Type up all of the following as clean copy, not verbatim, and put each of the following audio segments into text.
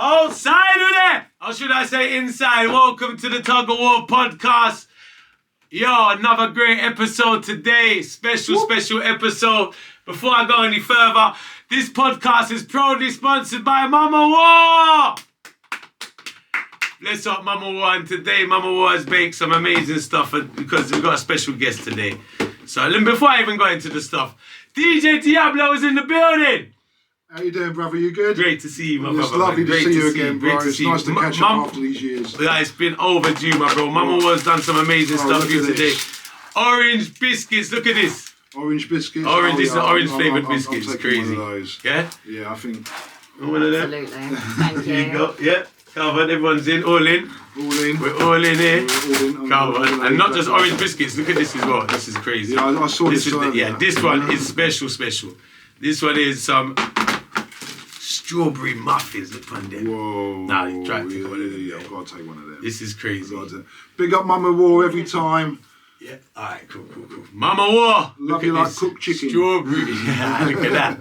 Outside of there! Or should I say inside? Welcome to the Tuggawar podcast. Yo, another great episode today. Special episode. Before I go any further, this podcast is proudly sponsored by Mama War. Bless up Mama War, and today Mama War has baked some amazing stuff because we've got a special guest today. So before I even go into the stuff, DJ Diablo is in the building. How you doing, brother? You good? Great to see you, my brother. It's lovely to see you again, bro. It's nice to catch up after these years. Yeah, it's been overdue, my bro. Mama War's done some amazing stuff for you today. Orange biscuits, look at this. Orange biscuits? This is orange flavoured biscuits. I'm Crazy. One of those. Yeah? Yeah, I think. One of them? Absolutely. Thank you. Here you go. Yeah. Covered. Everyone's in. All in. All in. We're all in here. We're all in. Covered. And not just orange biscuits. Look at this as well. This is crazy. Yeah, I saw this. This one is special. This one is some strawberry muffins. Look on them. Whoa. Nah, you try to take one of them. Yeah, I've got to take one of them. This is crazy. Big up Mama War every time. Yeah, alright, cool. Mama War! Love you like cooked chicken. Strawberry. Yeah, look at that.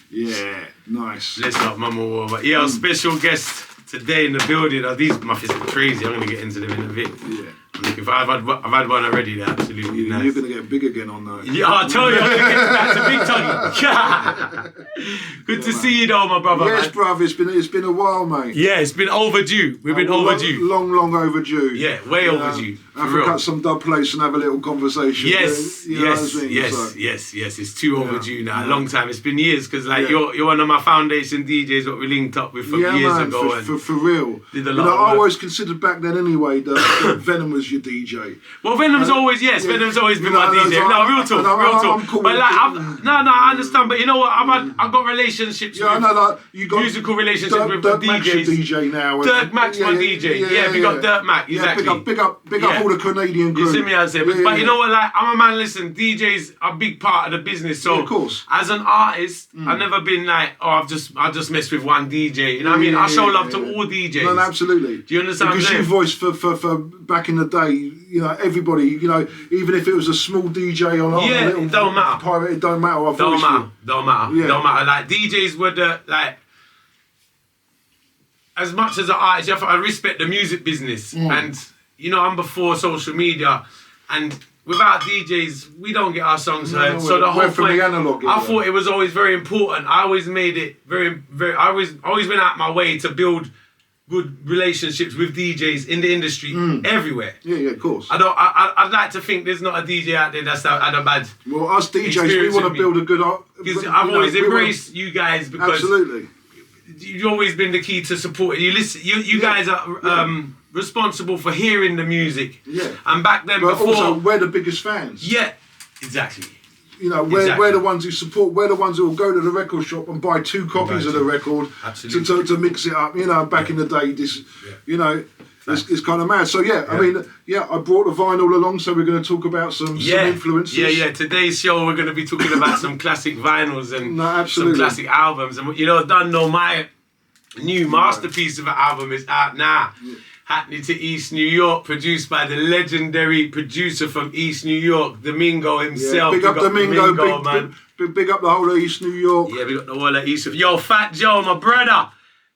Yeah, nice. Let's not Mama War. But yeah, our special guest today in the building. These muffins are crazy. I'm going to get into them in a bit. Yeah. If I've had one already, they're absolutely nice. You're going to get big again on those. Yeah, I told you, I'm going to get back to big tongue. Good to see you though, my brother. Yes, man. brother, it's been a while, mate. Yeah, it's been overdue. We've been overdue. Long overdue. Yeah, way overdue. Have to cut some dub place and have a little conversation. Yes. It's too overdue now. A long time. It's been years because you're one of my foundation DJs that we linked up with years ago. For real. Did a lot I always considered back then anyway that Venom was your DJ. Well, Venom's always Venom's always been my DJ. No, real talk. Cool but like, I understand. But you know what? I've got relationships. Yeah, I know. Like you got musical relationships with Dirk DJs. Mac's your DJ now. Dirk Mac's my DJ. Yeah, we got Dirk Mac. Exactly. Big up all the Canadian crew. You see me, I say. But you know what? Like, I'm a man. Listen, DJs are a big part of the business. So, of course, as an artist, I've never been like, I just messed with one DJ. You know what I mean? I show love to all DJs. No, absolutely. Do you understand? Because you voiced for back in the day. You know, everybody. You know, even if it was a small DJ on a little it don't matter. Pirate, it don't matter. Don't matter. Like DJs were as much as an artist, I respect the music business, and you know I'm before social media, and without DJs we don't get our songs heard. So the whole point, I thought it was always very important. I always made it very. I always went out my way to build good relationships with DJs in the industry everywhere. Yeah, of course. I'd like to think there's not a DJ out there that's had a bad. Well, us DJs, we want to build a good. Because I've always embraced you guys because absolutely. You've always been the key to support. You listen. You guys are responsible for hearing the music. Yeah. And back then, but before, also we're the biggest fans. Yeah. Exactly. You know, we're the ones who support. We're the ones who will go to the record shop and buy 2 copies of the record to mix it up. You know, back in the day, you know, it's kind of mad. So I mean, I brought the vinyl along, so we're going to talk about some influences. Yeah. Today's show, we're going to be talking about some classic vinyls and some classic albums. And you know, don't know my new masterpiece of an album is out now. Yeah. Happening to East New York, produced by the legendary producer from East New York, Domingo himself. Big up Domingo, man. Big up the whole of East New York. Yeah, big up the whole of East. Yo, Fat Joe, my brother,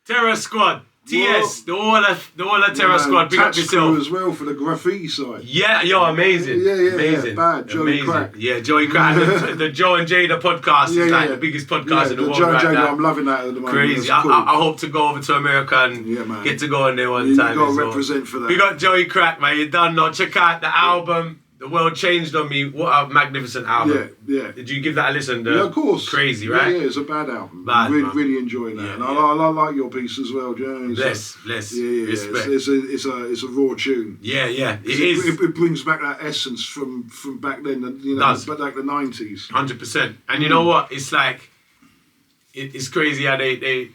Terror Squad, TS, the whole of Terror Squad. Big up yourself as well for the graffiti side. Yeah, yo, amazing. Amazing. Bad, Joey Crack. Yeah, Joey Crack. the Joe and Jada podcast is like the biggest podcast in the world. Joe and Jada, I'm loving that at the moment. Crazy. Cool. I hope to go over to America and get to go on there one time. You got to represent for that. We got Joey Crack, man. You done know. Check out the album. The World Changed on Me. What a magnificent album. Yeah. Did you give that a listen? Yeah, of course. Crazy, right? Yeah, it's a bad album. Really enjoying that. And I like your piece as well, Joe. Bless. Respect. It's a raw tune. Yeah. It brings back that essence from back then, you know, back like the 90s. 100%. And you know what? It's like, it's crazy how they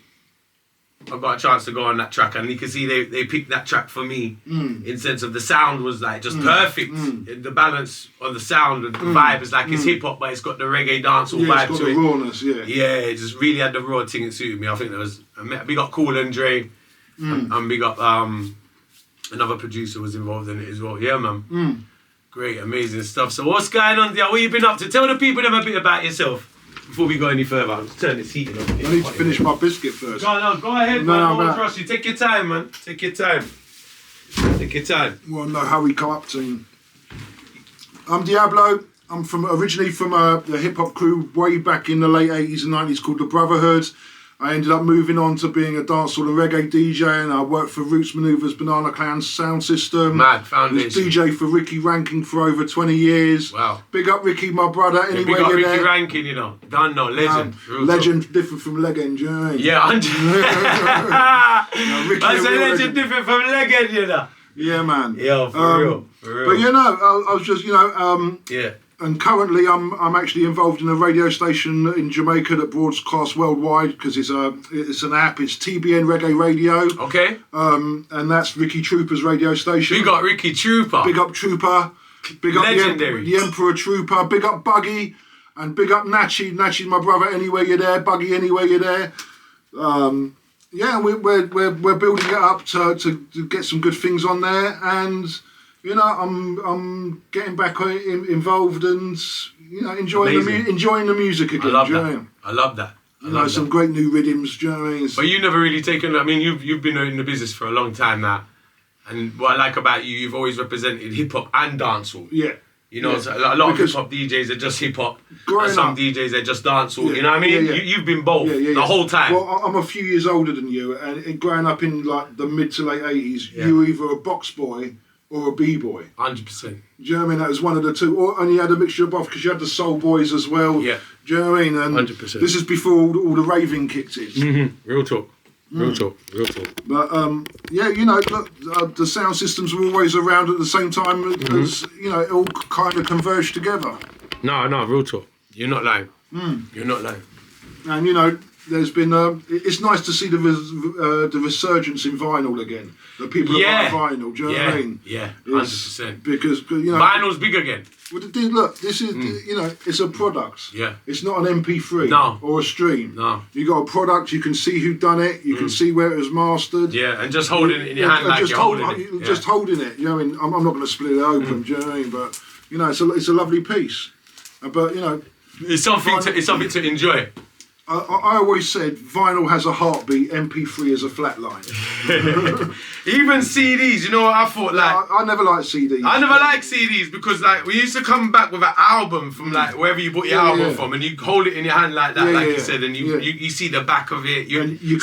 I got a chance to go on that track, and you can see they picked that track for me in sense of the sound was like just perfect. The balance of the sound and the vibe is like it's hip hop, but it's got the reggae dancehall vibe it's got to the it. Rawness, yeah, it just really had the raw thing. It suited me. I think there was we got Cool and Dre, and we got another producer was involved in it as well. Yeah, man. Great, amazing stuff. So what's going on there? What you been up to? Tell the people them a bit about yourself. before we go any further, I'll just turn this heating on. I need to finish my biscuit first. Go ahead, man. Don't rush you. Take your time, man. Take your time. Well, no hurry, come up team. I'm Diablo. I'm originally from the hip hop crew way back in the late 80s and 90s called the Brotherhood. I ended up moving on to being a dancehall and reggae DJ, and I worked for Roots Maneuvers, Banana Clan's sound system. Mad foundation. Was DJ for Ricky Rankin for over 20 years. Wow. Big up Ricky, my brother. Anyway, big up Ricky Rankin, you know. Don't know, legend. Legend, different from legend, you know what I mean? Yeah, 100. I say legend different from legend, you know. Yeah, man. Yeah, for real. But you know, I was just, yeah. And currently, I'm actually involved in a radio station in Jamaica that broadcasts worldwide because it's an app. It's TBN Reggae Radio. Okay. And that's Ricky Trooper's radio station. Big up Ricky Trooper. Big up Trooper. Big up Legendary. the Emperor Trooper. Big up Buggy, and big up Natchy. Natchy's my brother. Anywhere you're there, Buggy. Anywhere you're there. Yeah, we're building it up to get some good things on there, and you know I'm getting back involved and enjoying the music again. I love that. Some great new rhythms. Do you know what I mean? But you never really taken. I mean, you've been in the business for a long time now, and what I like about you, you've always represented hip hop and dancehall. Yeah. You know, so a lot of hip hop DJs are just hip hop, and some DJs are just dancehall. Yeah, you know what I mean? Yeah. You've been both the whole time. Well, I'm a few years older than you, and growing up in like the mid to late 80s, you were either a box boy or a b-boy. 100%. Do you know what I mean? That was one of the two, and you had a mixture of both because you had the soul boys as well. Yeah. Do you know what I mean? And 100%. This is before all the raving kicked in. Mm-hmm. Real talk. Real talk. But look, the sound systems were always around at the same time as it all kind of converged together. No, real talk. You're not lying. You're not lying. And there's been it's nice to see the resurgence in vinyl again. The people that buy vinyl. Do you know what I mean? Yeah, 100%. Because vinyl's big again. Well, look, this is it's a product. Yeah. It's not an MP3 or a stream. No. You got a product. You can see who done it. You can see where it was mastered. Yeah, and just holding it in your hand like you're holding it. Just holding it. You know, what I mean, I'm not going to split it open. Do you know what I mean? But it's a lovely piece. But it's something to enjoy. I always said vinyl has a heartbeat, MP3 is a flat line. Even CDs, you know what I thought? Like I never liked CDs. I never liked CDs because like we used to come back with an album from like wherever you bought your album from, and you hold it in your hand like that, you said, and you see the back of it.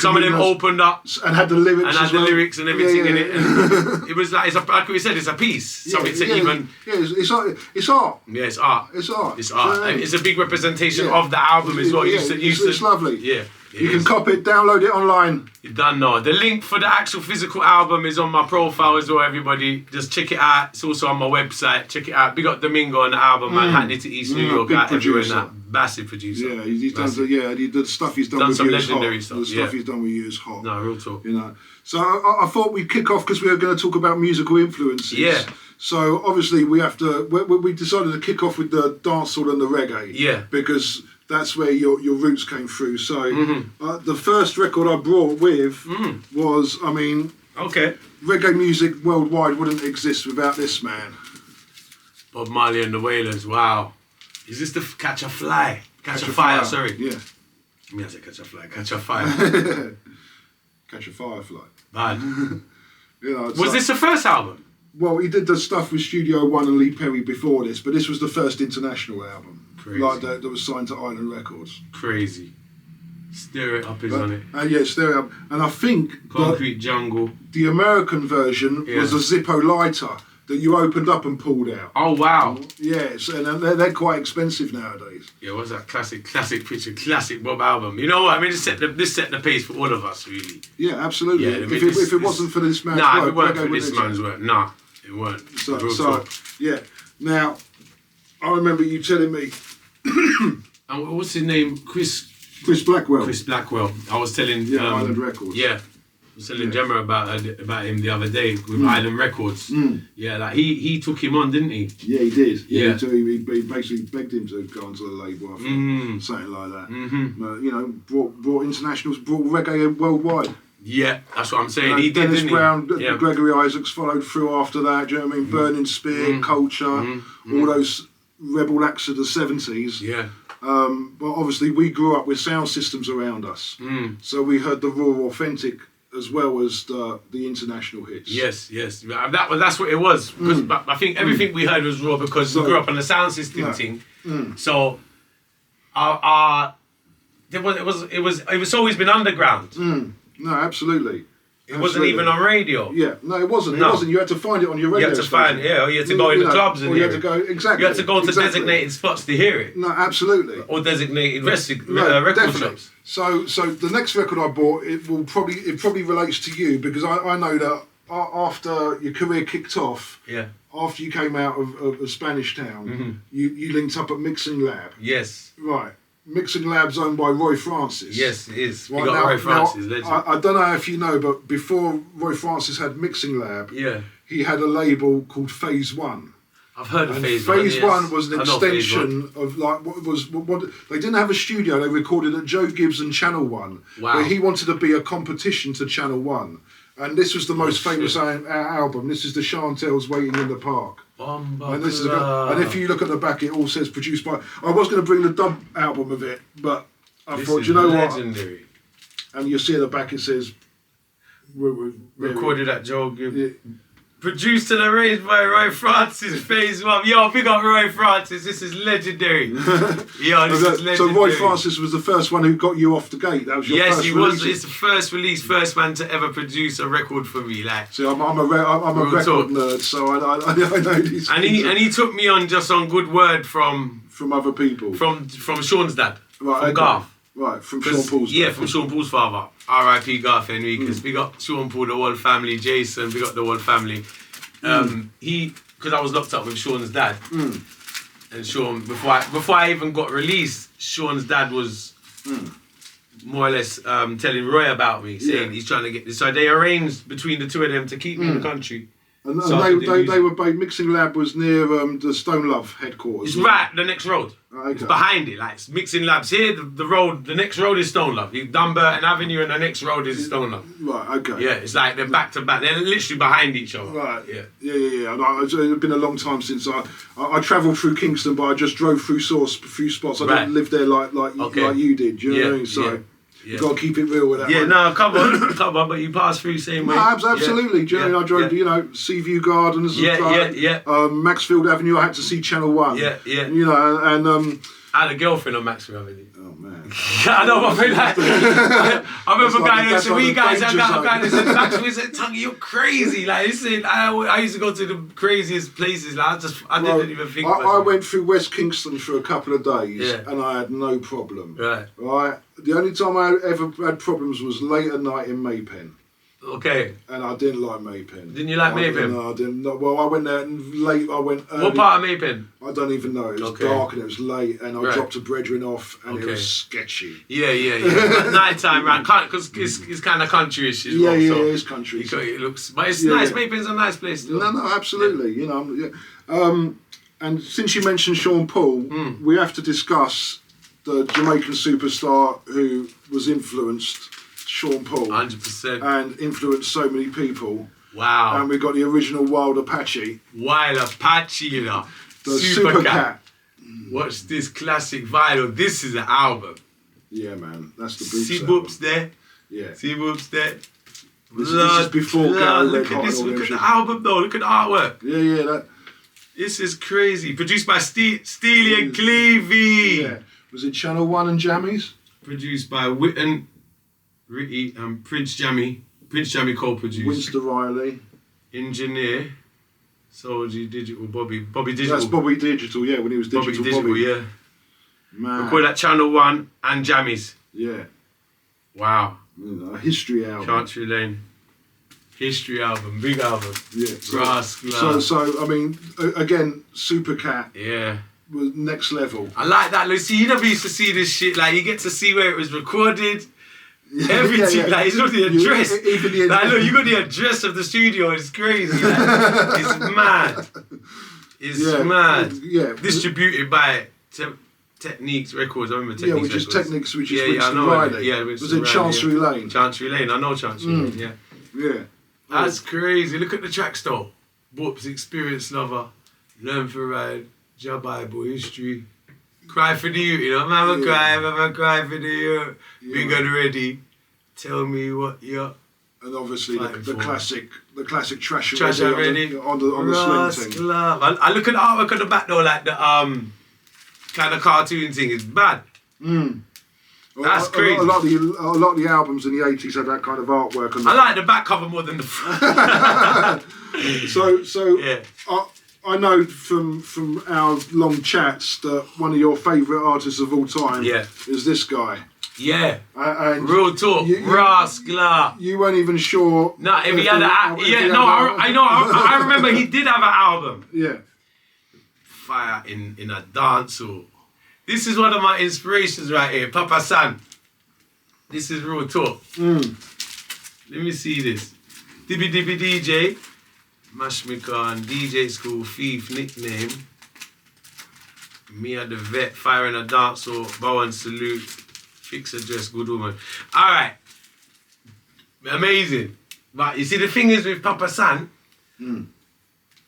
Some of them opened up and had the lyrics and everything in it. And it was like like we said, it's a piece. Something to even. Yeah, it's art. Yeah, it's art. It's art. It's art. And it's a big representation of the album as well. It's lovely. Yeah. You can copy it, download it online. You done know. The link for the actual physical album is on my profile as well, everybody. Just check it out. It's also on my website. Check it out. Big up Domingo on the album, man. Hackney to East New York. Everywhere that. Massive producer. Yeah, he's done the stuff he's done with some you legendary is hot. stuff. The stuff he's done with you is hot. No, real talk. So I thought we'd kick off because we were going to talk about musical influences. Yeah. So obviously we decided to kick off with the dancehall and the reggae. Yeah. Because that's where your roots came through. So the first record I brought with was, reggae music worldwide wouldn't exist without this man. Bob Marley and the Wailers, wow. Is this the Catch a Fly? Catch a Fire, sorry. Yeah. Me, I said Catch a Fly, Catch a Fire. Catch a Firefly. Bad. Was this the first album? Well, he did the stuff with Studio One and Lee Perry before this, but this was the first international album. Crazy. Like that was signed to Island Records. Crazy. Stir It Up is on it. Yeah, Stir It Up. And I think Concrete Jungle. The American version was a Zippo lighter that you opened up and pulled out. Oh, wow. Yes, and they're quite expensive nowadays. Yeah, what's that classic picture, classic Bob album? You know what? I mean, this set the pace for all of us, really. Yeah, absolutely. Yeah, if it wasn't for this man's work. Nah, if it weren't for this man's work. Nah, it weren't. So yeah. Now, I remember you telling me... And what's his name? Chris Blackwell. Chris Blackwell. I was telling... Island Records. Yeah. I was telling Gemma about him the other day with Island Records. Yeah, like he took him on, didn't he? Yeah, he did. Yeah. He basically begged him to go onto the label, I think, something like that. Brought internationals, brought reggae worldwide. Yeah, that's what I'm saying. He did, Dennis didn't Brown, he? Yeah. Gregory Isaacs followed through after that. Do you know what I mean? Burning Spear, Culture, all those rebel acts of the 70s. Yeah. But obviously we grew up with sound systems around us. So we heard the raw, authentic as well as the international hits. Yes. That's what it was. Because I think everything we heard was raw because we grew up on the sound system thing. So it was always been underground. No, absolutely. It wasn't even on radio. Yeah, no, it wasn't. No. It wasn't. You had to find it on your radio. You had to find, or you had to go in the clubs and hear it. You had to go to designated spots to hear it. No, absolutely. Or designated record shops. So the next record I bought, it probably relates to you because I know that after your career kicked off, after you came out of Spanish Town, you linked up at Mixing Lab. Yes. Right. Mixing Lab's owned by Roy Francis. Yes, it is. Right, got Roy Francis, legend. I don't know if you know, but before Roy Francis had Mixing Lab, he had a label called Phase One. I've heard of Phase One. Phase One was an extension of like what they didn't have a studio. They recorded at Joe Gibbs and Channel One, where he wanted to be a competition to Channel One. And this was the most famous album. This is the Chantel's Waiting in the Park. And this is and if you look at the back, it all says produced by. I was going to bring the dub album of it, but I thought, you know legendary. What? And you see at the back it says recorded at Joe Gibbs. Yeah. Produced and arranged by Roy Francis, Phase One. Yo, big up Roy Francis. This is legendary. Yo, this is legendary. So Roy Francis was the first one who got you off the gate. That was your first release. Yes, he was. It's the first release, first man to ever produce a record for me. Like, see, I'm a record nerd, so I know these. And he took me on just on good word from other people. From Sean's dad. Right. From Garth. Right, from Sean Paul's dad. Yeah, from Sean Paul's father. R.I.P. Garth Enriquez. We got Sean Paul, the whole family. Jason, we got the whole family. Because I was locked up with Sean's dad, and Sean before I even got released, Sean's dad was more or less telling Roy about me, saying he's trying to get this. So they arranged between the two of them to keep me in the country. And they were by Mixing Lab was near the Stone Love headquarters. It's right the next road. Okay. It's behind it. Like Mixing Lab's here. The road. The next road is Stone Love. Dumbarton Avenue, and the next road is Stone Love. Right. Okay. Yeah. It's like they're back to back. They're literally behind each other. Right. Yeah. It's been a long time since I travelled through Kingston, but I just drove through a few spots. I didn't live there like you did. Do you know what I mean? So. You got to keep it real with that. Yeah, no, come on, but you pass through same way. No, absolutely. Do you know, I drove, Seaview Gardens. Maxfield Avenue. I had to see Channel One. Yeah. You know, and I had a girlfriend on Maxfield Avenue. Oh man. I know, but I remember going there and said, "We guys, I got this." Maxfield said, "Tuggy, you're crazy." Like, listen, I used to go to the craziest places. Like, I didn't even think. I went through West Kingston for a couple of days, and I had no problem. Right. The only time I ever had problems was late at night in Maypen. Okay. And I didn't like Maypen. Didn't you like Maypen? No, I didn't. Well, I went there late. I went early. What part of Maypen? I don't even know. It was dark and it was late, and I dropped a brethren off, and it was sketchy. Yeah. Night time, right? Because it's kind of countryish as well. Yeah, it's country. It looks, but it's nice. Maypen's a nice place still. No, absolutely. You know, and since you mentioned Sean Paul, we have to discuss the Jamaican superstar who was influenced. Sean Paul. 100%. And influenced so many people. Wow. And we got the original Wild Apache. Wild Apache, you know. The Super Cat. Watch this classic vinyl. This is an album. Yeah, man. That's the Boots See Boops there? Yeah. See Boops there? This is before Look at this. Look at the album, though. Look at the artwork. Yeah. This is crazy. Produced by Steely and Clevey. Yeah. Was it Channel 1 and Jammies? Produced by Witten, Ritty, and Prince Jammy. Prince Jammy co-produced. Winston Riley. Engineer. Soulja Digital, Bobby Digital. That's Bobby Digital, yeah, when he was Digital Bobby. Yeah. Man. We call that Channel 1 and Jammies. Yeah. Wow. A history album. Chancery Lane. History album, big album. Yeah. So I mean, again, Super Cat. Yeah. Was next level. I like that. Look, see, you never used to see this shit. Like, you get to see where it was recorded. Everything, like, it's not the address. Like, look, you got the address of the studio. It's crazy. Like, it's mad. It's mad. Yeah. Distributed by Techniques Records. I remember Techniques Records. Records. Techniques, which is Winston Riley. Yeah, was in Chancery Lane. Chancery Lane. I know Chancery Lane. Yeah. Yeah. That's crazy. Look at the tracks though. Whoops, Experience Lover, Learn for Ride, Jah Bible, History. Cry for the youth, you know. Mama cry for the youth. We got ready. Tell me what you're. And obviously the classic Trash Already on the sling thing. I look at the artwork at the back though, like the kind of cartoon thing. It's bad. That's crazy. A lot of the albums in the 80s had that kind of artwork. I like the back cover more than the front. So yeah. I know from our long chats that one of your favourite artists of all time is this guy. Yeah. And real talk. Rascal. You weren't even sure. No, if he had an album. Yeah, no, I know. I remember he did have an album. Yeah. Fire in a dance hall. This is one of my inspirations right here. Papa San. This is real talk. Let me see this. Dibby DJ. Mash me con. DJ School Thief nickname. Me at the vet. Fire in a dance hall. Bow and salute. Fix address, good woman. All right. Amazing. But you see, the thing is with Papa San, I'm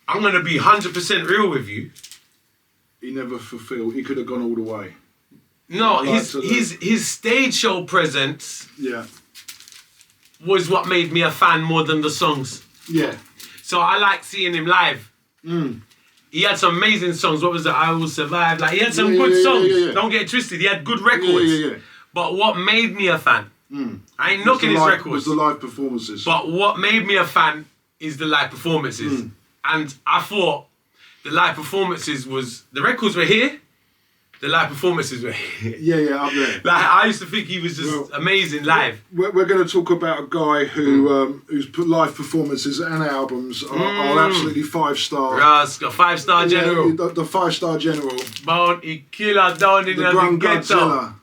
going to be 100% real with you. He never fulfilled. He could have gone all the way. No, his stage show presence was what made me a fan more than the songs. Yeah. So I like seeing him live. He had some amazing songs. What was it? I Will Survive. Like, he had some good songs. Yeah. Don't get it twisted. He had good records. Yeah. But what made me a fan, I ain't knocking his records. Was the live performances. But what made me a fan is the live performances. And I thought the live performances was, the records were here, the live performances were here. Yeah, up there. Like, I used to think he was just amazing live. We're going to talk about a guy who whose live performances and albums are absolutely 5-star. Rascal, 5-star general. The 5-star general. Bounty Killer down in the ghetto.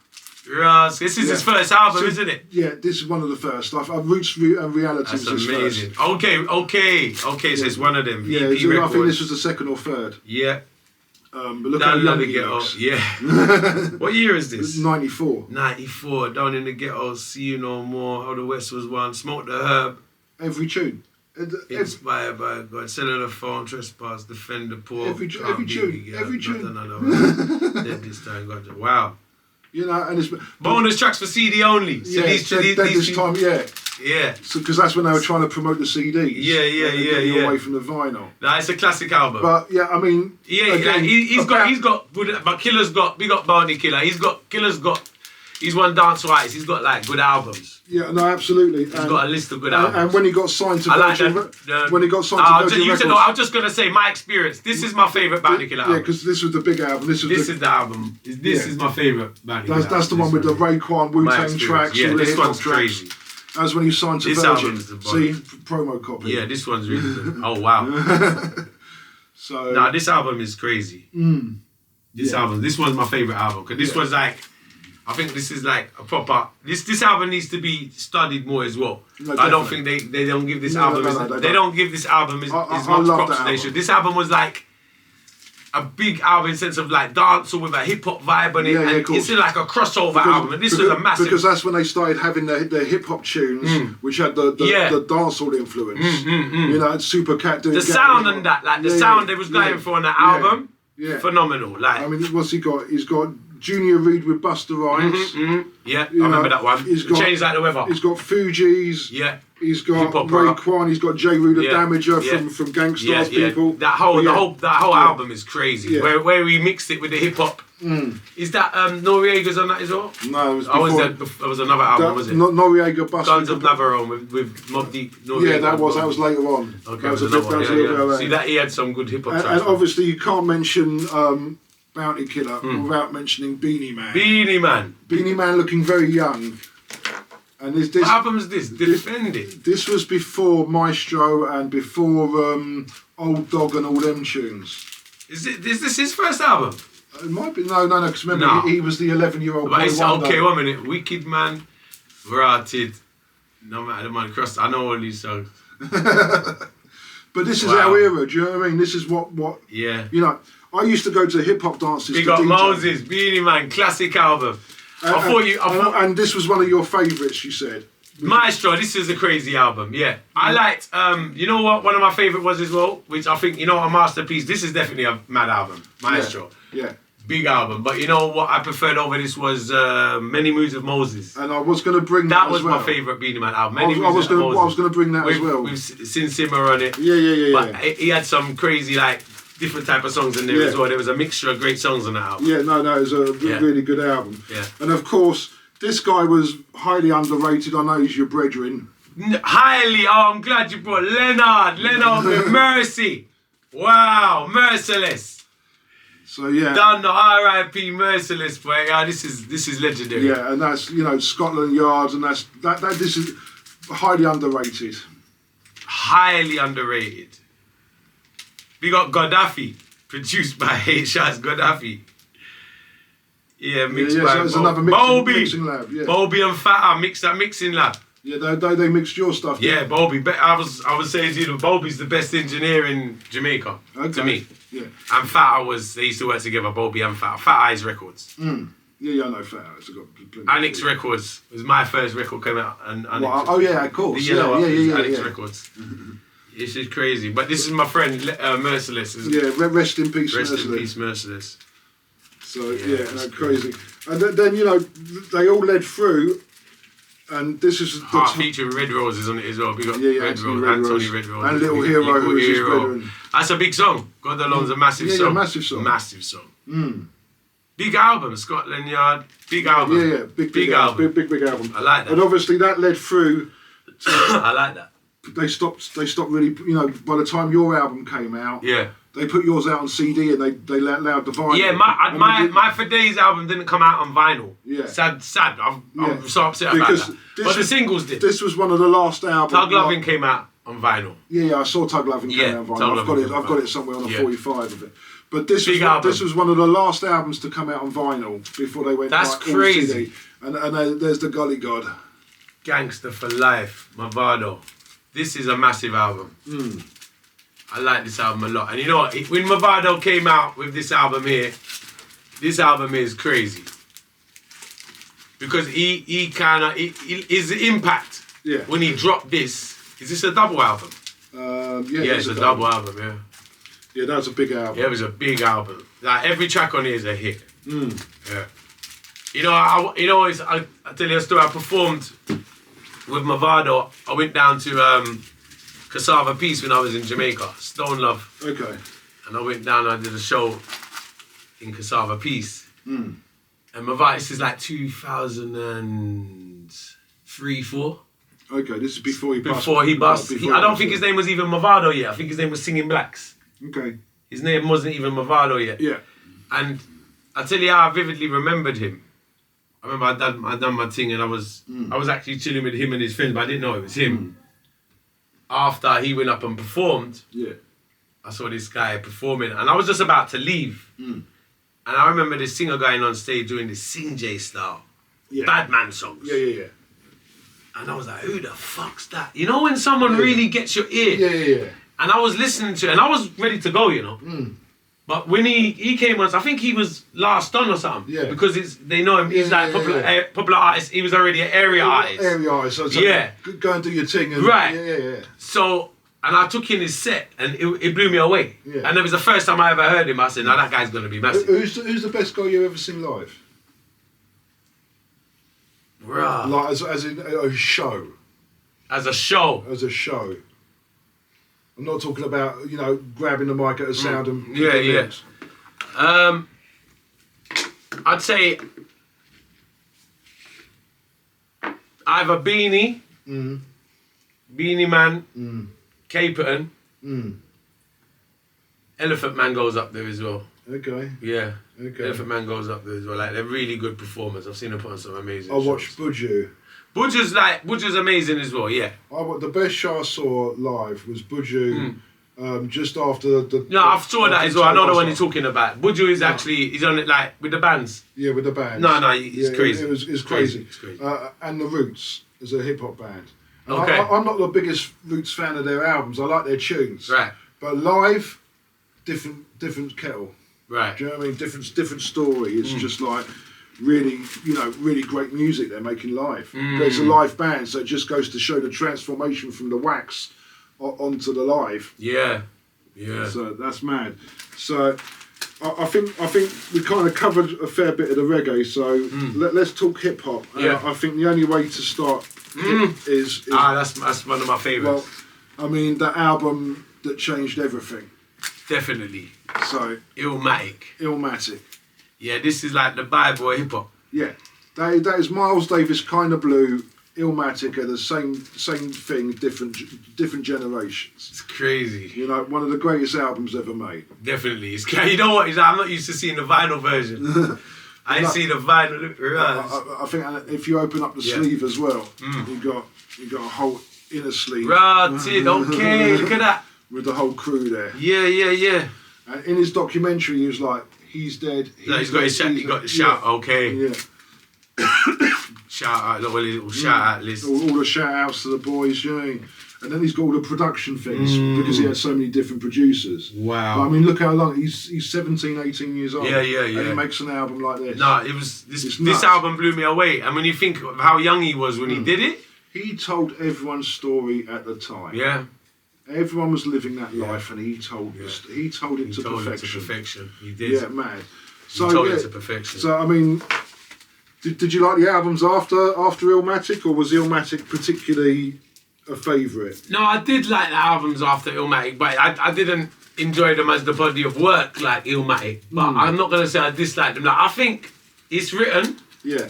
Rascal. This is his first album, isn't it? Yeah, this is one of the first. I've Roots and Reality. That's amazing. Okay. So it's one of them. Yeah, I think this was the second or third. Yeah. But look how young he looks. Yeah. What year is this? 94. 94. Down in the ghetto, see you no more. How the West was one. Smoke the herb. Every tune. Inspired by God. Cellular phone, trespass, defend the poor. Every tune. Every tune. Dead this time, God. Wow. You know, and it's bonus tracks for CD only. So these time, yeah. So because that's when they were trying to promote the CDs. Yeah. Away from the vinyl. Nah, it's a classic album. But yeah, I mean, again, he's got good. But Killer's got Bounty Killer. He's one dance artist. He's got like good albums. Yeah, no, absolutely. He's got a list of good albums. And when he got signed to Virgin Records. I was just gonna say my experience. This is my favourite Bounty Killer album. Yeah, because this was the big album. This is the album. This is my favourite Bounty Killer album. That's the one with the Raekwon, Wu-Tang tracks. Yeah, this one's crazy. As when he signed to Virgin. See, promo copy. Yeah, this one's really good. Oh wow. This album is crazy. This one's my favourite album because this was like. I think this is like a proper. This album needs to be studied more as well. No, I don't think they don't give this album. They don't give this album as much props as they should. This album was like a big album in the sense of like dancehall with a hip hop vibe on it. Yeah, and it's like a crossover album. And this was a massive. Because that's when they started having the hip hop tunes, which had the dancehall influence. You know, Super Cat doing the sound and that, like the sound they was going for on that album. Yeah, phenomenal. Like, I mean, what's he got? He's got Junior Reid with Busta Rhymes. Yeah, I remember that one. He's got Change Like the Weather. He's got Fugees. Yeah. He's got Raekwon. He's got J. Rue the Damager from Gangstar's people. That whole album is crazy. Yeah. Where we mixed it with the hip hop. Is that Noriega's on that as well? No, it was before. That was another album, was it? Noriega, Busta. Guns of Navarone with Mobb Deep. Noriega, yeah, that was later on. Okay, that was another one. See, that he had some good hip hop tracks. And obviously you can't mention Bounty Killer without mentioning Beanie Man. Beanie Man looking very young. And this what album is this? Defend It. This was before Maestro and before Old Dog and all them tunes. Is this his first album? It might be. No, because remember he was the 11-year-old boy wonder. Okay, 1 minute. Wicked Man, Rotted, No Matter the Man Crossed. I know all these songs. But this is our era, do you know what I mean? This is what yeah. You know, I used to go to hip hop dances. We got Moses, Beanie Man, classic album. And this was one of your favourites, you said. Maestro, this is a crazy album, yeah. I liked, you know what one of my favourite was as well? Which I think, a masterpiece. This is definitely a mad album, Maestro. Yeah. Big album. But you know what I preferred over this was Many Moods of Moses. And I was going to bring that as well. That was my favourite Beenie Man album. I was going to bring that as well. With Sin Simmer on it. Yeah. But he had some crazy, like, different type of songs in there as well. There was a mixture of great songs on that album. Yeah, no, it was a really good album. Yeah. And of course, this guy was highly underrated. I know he's your brethren. Highly. Oh, I'm glad you brought Leonard with Mercy. Wow, Merciless. So yeah, done the R.I.P. Merciless, boy. Yeah, this is legendary. Yeah, and that's Scotland Yard, and that this is highly underrated. Highly underrated. We got Gaddafi, produced by H.S. Gaddafi. Yeah, mixed by so another mixing lab. Yeah. Bobby and Fatta mixing lab. Yeah, they mixed your stuff. Yeah, Bobby. I was saying to you, Bobby's the best engineer in Jamaica to me. Yeah. And Fatta they used to work together, Bobby and Fatta. Fatta Eyes Records. Yeah, I know Fatta. Annex Records was my first record came out. And oh yeah, of course. The yellow Annex Records. It's just crazy. But this is my friend Merciless. Yeah, rest in peace, Rest Merciless. in peace, Merciless. So crazy. And then they all led through. And this is featuring Red Roses on it as well. We got Anthony Red Rose, and Little Hero, who is his brethren. That's a big song. God Alon's a massive song. Yeah, massive song. Massive song. Big album, Scotland Yard. Big album. Yeah, big album. Big album. I like that. And obviously that led through. I like that. They stopped really. By the time your album came out. Yeah. They put yours out on CD and they allowed the vinyl. Yeah, my For Days album didn't come out on vinyl. Yeah. Sad. I'm so upset about that. But the singles did. This was one of the last albums. Tug Lovin' came out on vinyl. Yeah, I saw Tug Lovin' come out on vinyl. I've got it somewhere on a 45 of it. But this was one of the last albums to come out on vinyl before they went. That's crazy. CD. And there's the Gully God. Gangster for Life, Mavado. This is a massive album. I like this album a lot. And you know what? When Mavado came out with this album here, this album is crazy. Because his impact when he dropped this. Is this a double album? Yeah, it's a double album, yeah. Yeah, that's a big album. Yeah, it was a big album. Like every track on here is a hit. Yeah. I tell you a story. I performed with Mavado. I went down to Cassava Peace when I was in Jamaica, Stone Love. Okay. And I went down and I did a show in Cassava Peace. And Mavado, this is like 2003, 4. Okay, this is before he bust. Before he bust. I don't think his name was even Mavado yet. I think his name was Singing Blacks. Okay. His name wasn't even Mavado yet. Yeah. And I tell you how I vividly remembered him. I remember I done my thing and I was actually chilling with him and his friends, but I didn't know it was him. After he went up and performed, I saw this guy performing and I was just about to leave. And I remember this singer going on stage doing this Sing J style, bad man songs. Yeah. And I was like, who the fuck's that? You know when someone really gets your ear? Yeah. And I was listening to it and I was ready to go, But when he came on, I think he was last on or something. Yeah. Because they know him. He's popular artist. He was already an area artist. So go and do your thing. And, right. Yeah. So, and I took in his set and it blew me away. Yeah. And it was the first time I ever heard him. I said, now that guy's going to be massive. Who's the best guy you've ever seen live? Bruh. Like as in a show. As a show. As a show. I'm not talking about, grabbing the mic at a sound and... Yeah. I'd say either Beanie, Beanie Man, Caperton, Elephant Man goes up there as well. Okay. Yeah. Okay. Elephant Man goes up there as well. Like, they're really good performers. I've seen them put on some amazing I watched Buju. Buju's amazing as well, yeah. The best show I saw live was Buju, just after the... No, I've saw that as well. I know the one you're talking about. Buju is actually, he's on it like with the bands. Yeah, with the bands. No, it's crazy. It's crazy. It's crazy. And The Roots is a hip-hop band. And okay. I'm not the biggest Roots fan of their albums. I like their tunes. Right. But live, different kettle. Right. Do you know what I mean? Different story. It's just like... really great music they're making live. But it's a live band, so it just goes to show the transformation from the wax onto the live. Yeah. So that's mad. So I think we kind of covered a fair bit of the reggae, so let's talk hip hop. I think the only way to start is that's one of my favourites. Well, I mean, the album that changed everything. Definitely. So Illmatic. Yeah, this is like the Bible of hip hop. Yeah, that is Miles Davis, Kinda Blue, Illmatic are the same thing, different generations. It's crazy. You know, one of the greatest albums ever made. Definitely. It's, you know what? I'm not used to seeing the vinyl version. I ain't seen the vinyl. I think if you open up the sleeve as well, you got a whole inner sleeve. Right, okay, look at that. With the whole crew there. Yeah. And in his documentary, he was like, "He's dead." He's got the shout. Okay. Yeah. Shout out, little shout out list. All the shout outs to the boys, you know. And then he's got all the production things because he had so many different producers. Wow. But, I mean, look how long he's 17, 18 years old. Yeah. And he makes an album like this. No, it was this album blew me away. And when you think of how young he was when he did it, he told everyone's story at the time. Yeah. Everyone was living that life, and he told it to perfection. He did. Yeah, mad. So he told it to perfection. So I mean, did you like the albums after Illmatic, or was Illmatic particularly a favourite? No, I did like the albums after Illmatic, but I didn't enjoy them as the body of work like Illmatic. But I'm not gonna say I disliked them. Like, I think it's written. Yeah.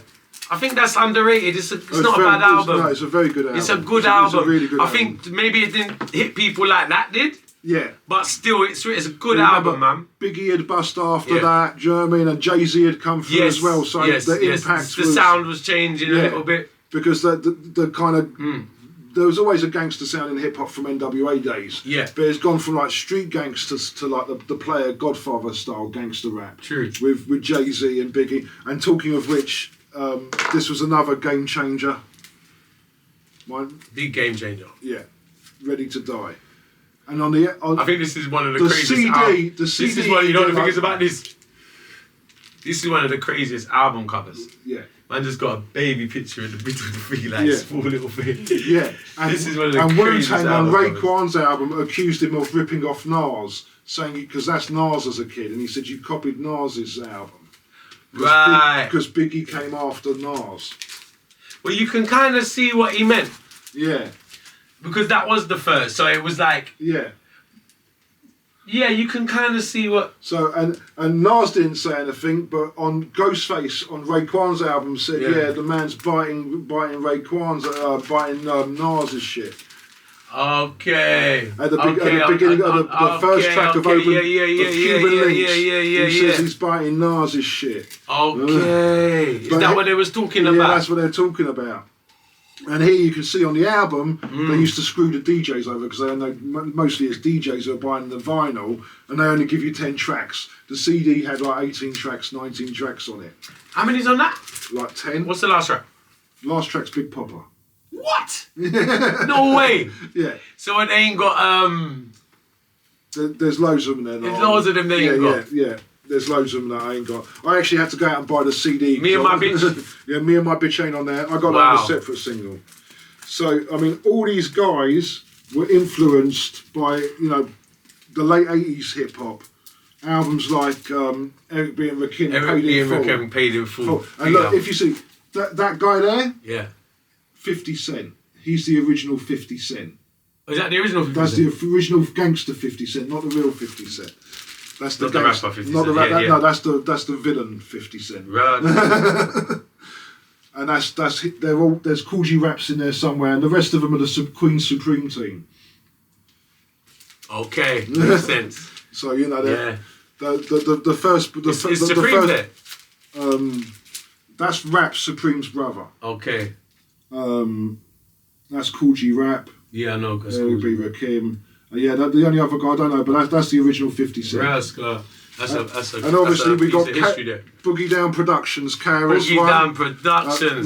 I think that's underrated. It's not a bad album. No, it's a very good album. It's a good album. It's a really good album. I think maybe it didn't hit people like that did. Yeah. But still, it's a good album, man. Biggie had bust after that, do you know what I mean? And Jay-Z had come through as well. So the impact the sound was changing a little bit. Because the kind of... There was always a gangster sound in hip-hop from NWA days. Yeah. But it's gone from like street gangsters to like the Player Godfather style gangster rap. True. With Jay-Z and Biggie. And talking of which... this was another game changer. Big game changer. Yeah, Ready to Die, and I think this is one of the craziest. CD. This is one. You know the thing is about this. This is one of the craziest album covers. Yeah. Man just got a baby picture in the middle of the three, like small little thing. Yeah. And, this is one of the craziest album covers. And Raekwon's album accused him of ripping off Nas, saying because that's Nas as a kid, and he said you copied Nas's album. Right. Because Biggie came after Nas. Well, you can kind of see what he meant. Yeah. Because that was the first, so it was like... Yeah. Yeah, you can kind of see what... So, and Nas didn't say anything, but on Ghostface, on Raekwon's album, said, the man's biting Raekwon's, biting Nas's shit. Okay. At the beginning of the first track of Cuban Links, he says he's biting Nas's shit. Okay. Is that what they was talking about? Yeah, that's what they're talking about. And here you can see on the album, they used to screw the DJs over because they know mostly it's DJs who are buying the vinyl, and they only give you 10 tracks. The CD had like 18 tracks, 19 tracks on it. How many's on that? Like 10. What's the last track? Last track's Big Poppa. What? No way. Yeah. So it ain't got There's loads of them there. There's loads of them they ain't got. Yeah. There's loads of them that I ain't got. I actually had to go out and buy the CD. Me and My Bitch. Yeah, Me and My Bitch ain't on there. I got that as a separate single. So I mean, all these guys were influenced by the late '80s hip hop albums like Eric B. and Rakim, Paid in Full. And look, if you see that guy there, 50 Cent. He's the original 50 Cent. Is that the original 50 That's Cent? the original gangster 50 Cent, not the real 50 Cent. That's the rapper 50 Cent. Not the rapper. No, that's the villain 50 Cent. Right. And there's Cool G Raps in there somewhere, and the rest of them are the Queen Supreme team. Okay, makes sense. So the first Supreme there. That's Rap Supreme's brother. Okay. That's Cool G Rap. Yeah, I know. Cool G Rakim. The only other guy I don't know, but that's the original 50 Cent. And obviously we got Boogie Down Productions, Boogie Down Productions.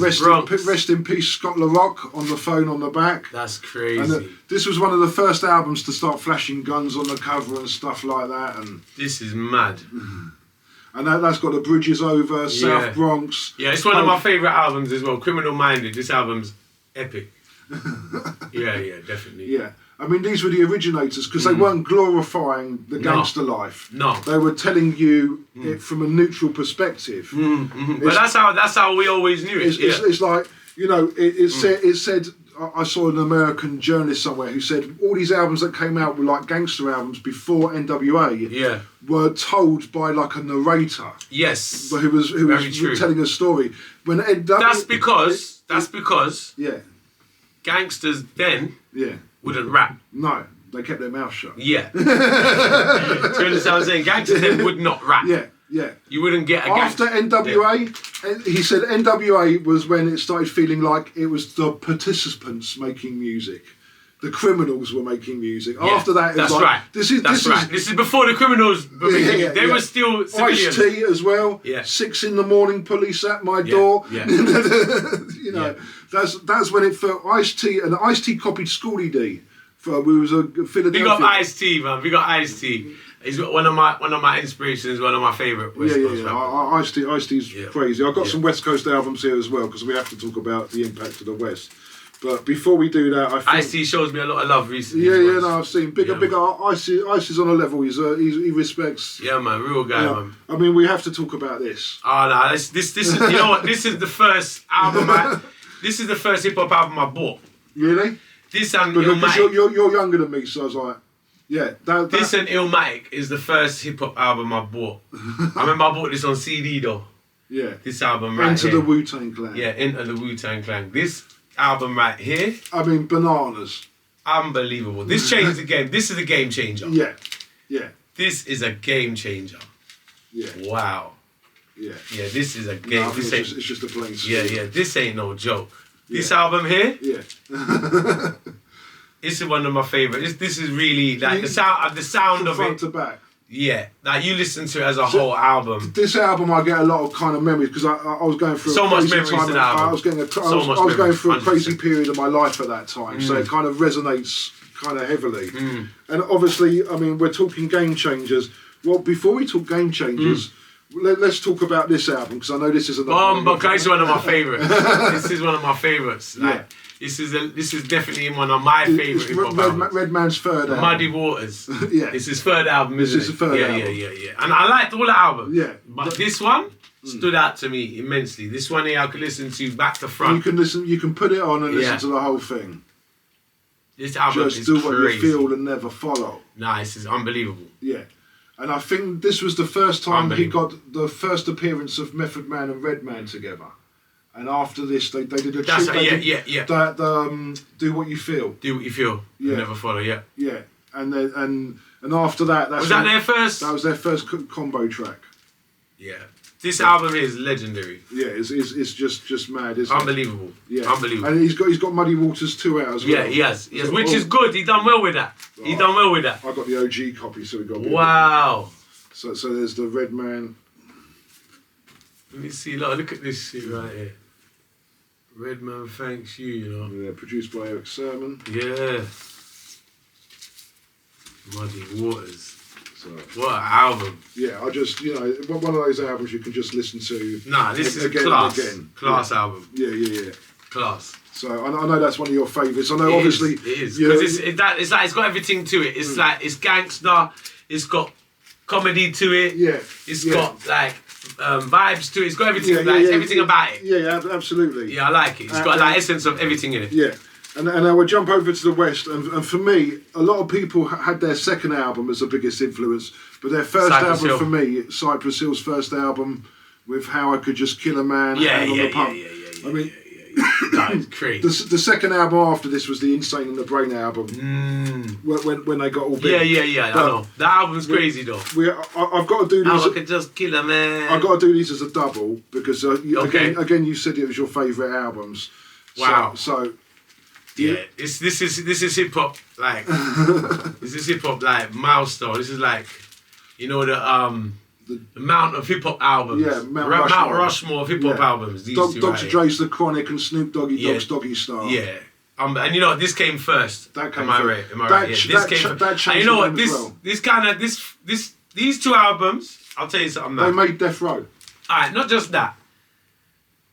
Rest in peace, Scott LaRock on the phone on the back. That's crazy. And this was one of the first albums to start flashing guns on the cover and stuff like that. And this is mad. And that's got The Bridge Is Over, South Bronx. Yeah, it's one of my favourite albums as well. Criminal Minded. This album's epic. Yeah, definitely. Yeah. I mean, these were the originators because they weren't glorifying the gangster life. No, they were telling you it from a neutral perspective. But that's how we always knew it. It's like, you know, it said. I saw an American journalist somewhere who said all these albums that came out were like gangster albums before NWA. Were told by like a narrator. Yes, who was telling a story. When that's because gangsters then wouldn't rap. No, they kept their mouth shut. Yeah. Do you understand what I'm saying? Gangsters then would not rap. Yeah. You wouldn't get a after NWA, he said NWA was when it started feeling like it was the participants making music. The criminals were making music. Yeah, After that, it was like, This is before the criminals were making it. They were still civilians. Ice-T as well. Yeah. 6 a.m, police at my door. Yeah. You know, that's when it felt Ice-T, and Ice-T copied Schoolie D. We was a Philadelphia. Big up Ice-T, man. Big up Ice-T. He's one of my inspirations, one of my favourite West Coast rappers. Ice-T's crazy. I've got some West Coast albums here as well because we have to talk about the impact of the West. But before we do that, I think Ice-T shows me a lot of love recently. No, I've seen bigger. Ice is on a level. He respects. Yeah, man, real guy, man. I mean, we have to talk about this. Oh no, this is you know what? This is the first album. This is the first hip hop album I bought. Really? This and because you're younger than me, so I was like, yeah. This and Illmatic is the first hip hop album I bought. I remember I bought this on CD though. Yeah. This album right Enter here. the Wu-Tang Clan. Yeah, Enter the Wu-Tang Clan. This album right here. I mean, bananas. Unbelievable. This changed the game. This is a game changer. Yeah. This is a game changer. Yeah. Wow. Yeah. Yeah, this is a game. No, it's just a plain story. Yeah. This ain't no joke. This album here. Yeah. This is one of my favourites. This is really like the sound of front it. To back. Yeah, like you listen to it as a whole album. This album, I get a lot of kind of memories because I was going through so a crazy much memories time. To the album. I was going through a crazy period of my life at that time, so it kind of resonates kind of heavily. And obviously, I mean, we're talking game changers. Well, before we talk game changers. Let's talk about this album because I know this is another. This is one of my favourites. This is one of my favourites. Like, this is definitely one of my favourite hip hop albums. Redman's third album. Muddy Waters. Yeah. It's his third album, isn't it? This is his third album. Yeah. And I liked all the albums. Yeah. But this one stood out to me immensely. This one here I could listen to back to front. You can put it on and listen to the whole thing. This album is just do crazy. What you feel and never follow. Nah, this is unbelievable. Yeah. And I think this was the first time he got the first appearance of Method Man and Redman together. And after this, they did a tribute. Do What You Feel. Do What You Feel. Yeah. Never follow. Yeah. Yeah. And then and after that, was that their first? That was their first combo track. Yeah. This album is legendary. Yeah, it's just mad, isn't unbelievable. It? Yeah. Unbelievable. And he's got Muddy Waters 2 out as well. Yeah, he has. Yes, which is good. He done well with that. He done well with that. I got the OG copy, so we got. Wow. So there's the Redman. Let me see. Look at this shit right here. Redman Thanks You, you know. Yeah, produced by Eric Sermon. Yeah. Muddy Waters. So, what an album. Yeah, I just, one of those albums you can just listen to. Nah, this is again class. And again. Class album. Yeah. Class. So I know that's one of your favourites. I know obviously it is because it's like it's got everything to it. It's like it's gangster. It's got comedy to it. Yeah. It's got like vibes to it. It's got everything. Everything about it. Yeah, absolutely. Yeah, I like it. It's got like essence of everything in it. Yeah. And I would jump over to the West, and for me, a lot of people had their second album as the biggest influence, but their first album for me, Cypress Hill's first album, with How I Could Just Kill a Man, Hand on the Pump. I mean, that is crazy. The second album after this was the Insane in the Brain album, when they got all big. Yeah. I know that album's crazy though. I've got to do these. How I Could Just Kill a Man. I've got to do these as a double because again, you said it was your favourite albums. Wow. So yeah, this is hip hop like this is hip hop like milestone. This is like the amount of hip hop albums. Yeah, Mount Rushmore of hip hop albums. These Dr. Dre's The Chronic and Snoop Doggy Dogg's Doggy Style. Yeah. And this came first. That came Am I right? Yeah, this came first. And you know what? These two albums, I'll tell you something now. They made Death Row. Alright, not just that.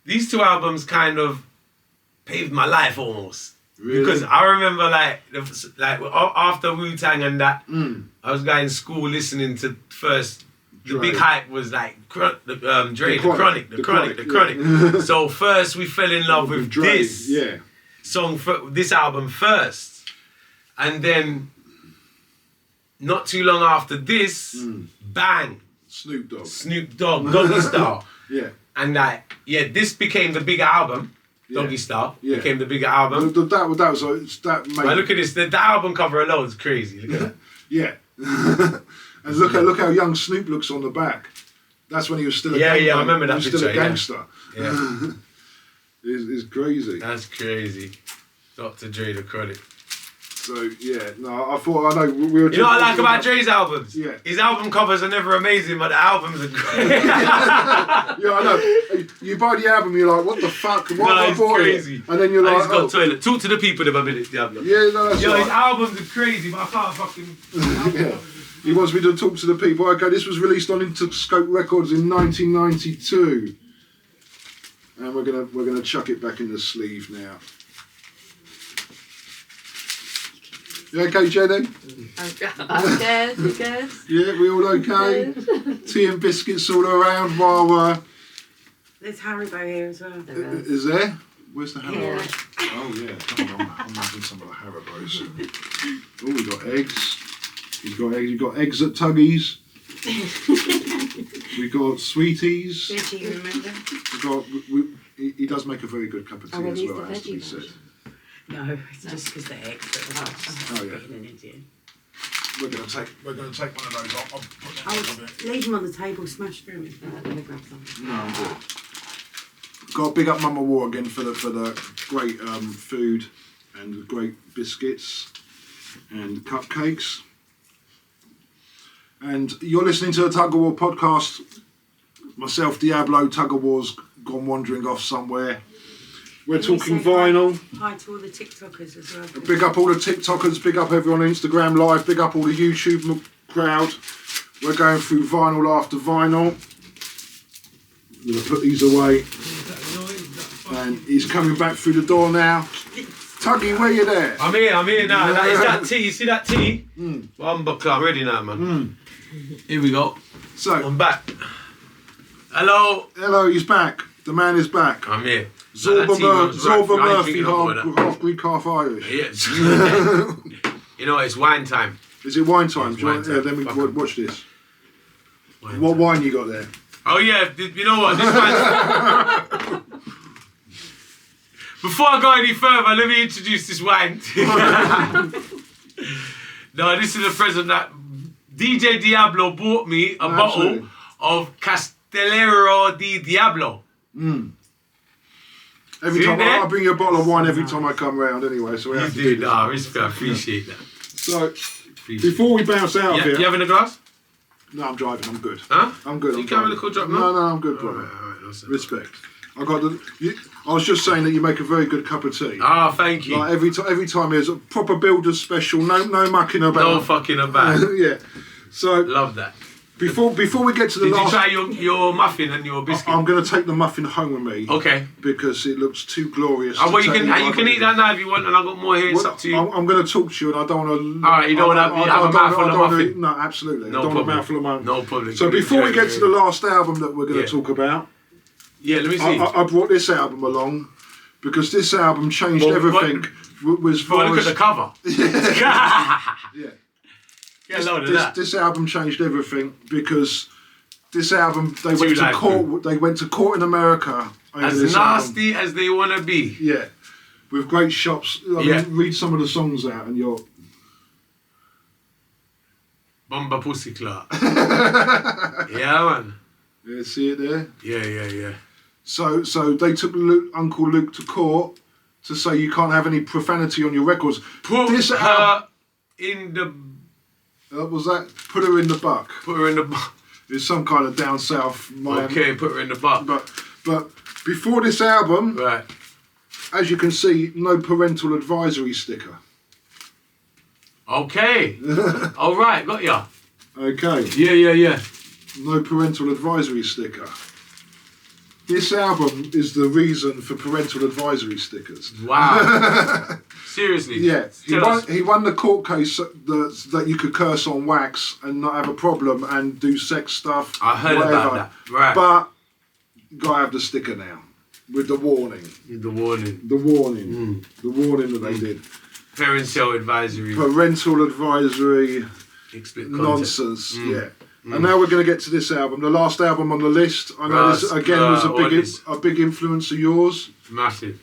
These two albums kind of paved my life almost. Really? Because I remember after Wu-Tang and that, I was going to school listening to first. The big hype was like Dre, the Chronic. So first we fell in love with Dre, this yeah. song, this album first, and then not too long after this, bang, Snoop Dogg, Doggy Style. Yeah. And this became the bigger album. Doggy Style became the bigger album. That made. But look at this. The album cover alone is crazy. Look at that. Yeah. And look how young Snoop looks on the back. That's when he was still a I remember that picture. Still a gangster. Yeah. It's crazy. That's crazy. Dr. Dre, the Chronic. So I thought I know we were. You know what I like about Dre's albums? Yeah. His album covers are never amazing, but the albums are great. I know. You buy the album, you're like, what the fuck? Why I bought crazy. It? And then you're like, got toilet. Talk to the people in a minute, Diablo. Yeah, no, that's right. His albums are crazy, but I can't fucking. Yeah. He wants me to talk to the people. Okay, this was released on Interscope Records in 1992, and we're gonna chuck it back in the sleeve now. You okay, Jenny? I'm good. You good? Yeah, we all okay? Tea and biscuits all around while. There's Haribo here as well. Is there? Where's the Haribo? Yeah. Oh yeah, I'm having some of the Haribos. Oh, we got eggs. You've got eggs at Tuggies. We got sweeties. Veggie, remember? He does make a very good cup of tea as well, has to be said. No, it's just because the eggs. Oh yeah. We're gonna take one of those. I'll put that leave them on the table. Smash through them. Let me grab some. No, I'm good. Got to big up Mama War again for the great food and the great biscuits and cupcakes. And you're listening to the Tuggawar podcast. Myself, Diablo, Tuggawar's gone wandering off somewhere. We're talking vinyl. Hi to all the TikTokers as well. Big up all the TikTokers, big up everyone on Instagram Live, big up all the YouTube crowd. We're going through vinyl after vinyl. I'm going to put these away. And he's coming back through the door now. Tuggy, where you there? I'm here now. Is that tea? You see that tea? I'm ready now, man. Here we go. So I'm back. Hello. Hello, he's back. The man is back. I'm here. Zorba Murphy, half Greek, half Irish. Yeah. You know, it's wine time. Is it wine time? Let me watch this. What wine you got there? Oh yeah, you know what? This wine. Before I go any further, let me introduce this wine. No, this is a present that DJ Diablo bought me a bottle of Castellero di Diablo. Every time I bring you a bottle of wine every time I come round anyway, so we have to do this. I appreciate that. So, before we bounce out of here... You having a glass? No, I'm driving, I'm good. Huh? I'm good. You can have a little drop, no, I'm good, brother. Right, respect. I was just saying that you make a very good cup of tea. Ah, thank you. Like every time there's a proper builder's special, no mucking about. No fucking about. Yeah. So love that. Before we get to the last... Did you try your muffin and your biscuit? I'm going to take the muffin home with me. Okay. Because it looks too glorious. Oh, well, you can eat that now if you want, and I've got more here. It's up to you. I'm going to talk to you, and I don't want to... All right, you don't want to have a mouthful of muffin? No, absolutely. No I don't problem. want a mouthful of muffin. No problem. So before we get to the last album that we're going to talk about... Yeah, let me see. I brought this album along because this album changed everything. Look at the cover. Yeah. Get a load of that. This album changed everything because this album they went to court. They went to court in America. As nasty as they want to be. Yeah, with great shops. I mean, read some of the songs out, and you're. Bomba Pussy Clark. Yeah, man. Yeah, see it there. Yeah. So they took Uncle Luke to court to say you can't have any profanity on your records. Put her in the... was that? Put her in the buck. Put her in the buck. It's some kind of down south Miami. Okay, put her in the buck. But before this album, right, as you can see, no parental advisory sticker. Okay. All right, got ya. Okay. Yeah. No parental advisory sticker. This album is the reason for parental advisory stickers. Wow. Seriously. Yeah, he won the court case that you could curse on wax and not have a problem and do sex stuff. I heard about that. Right. But you gotta have the sticker now with the warning. The warning. The warning. The warning that they did. Parental advisory. Explicit nonsense. Yeah. And now we're going to get to this album, the last album on the list. I know this again was a big influence of yours. Massive.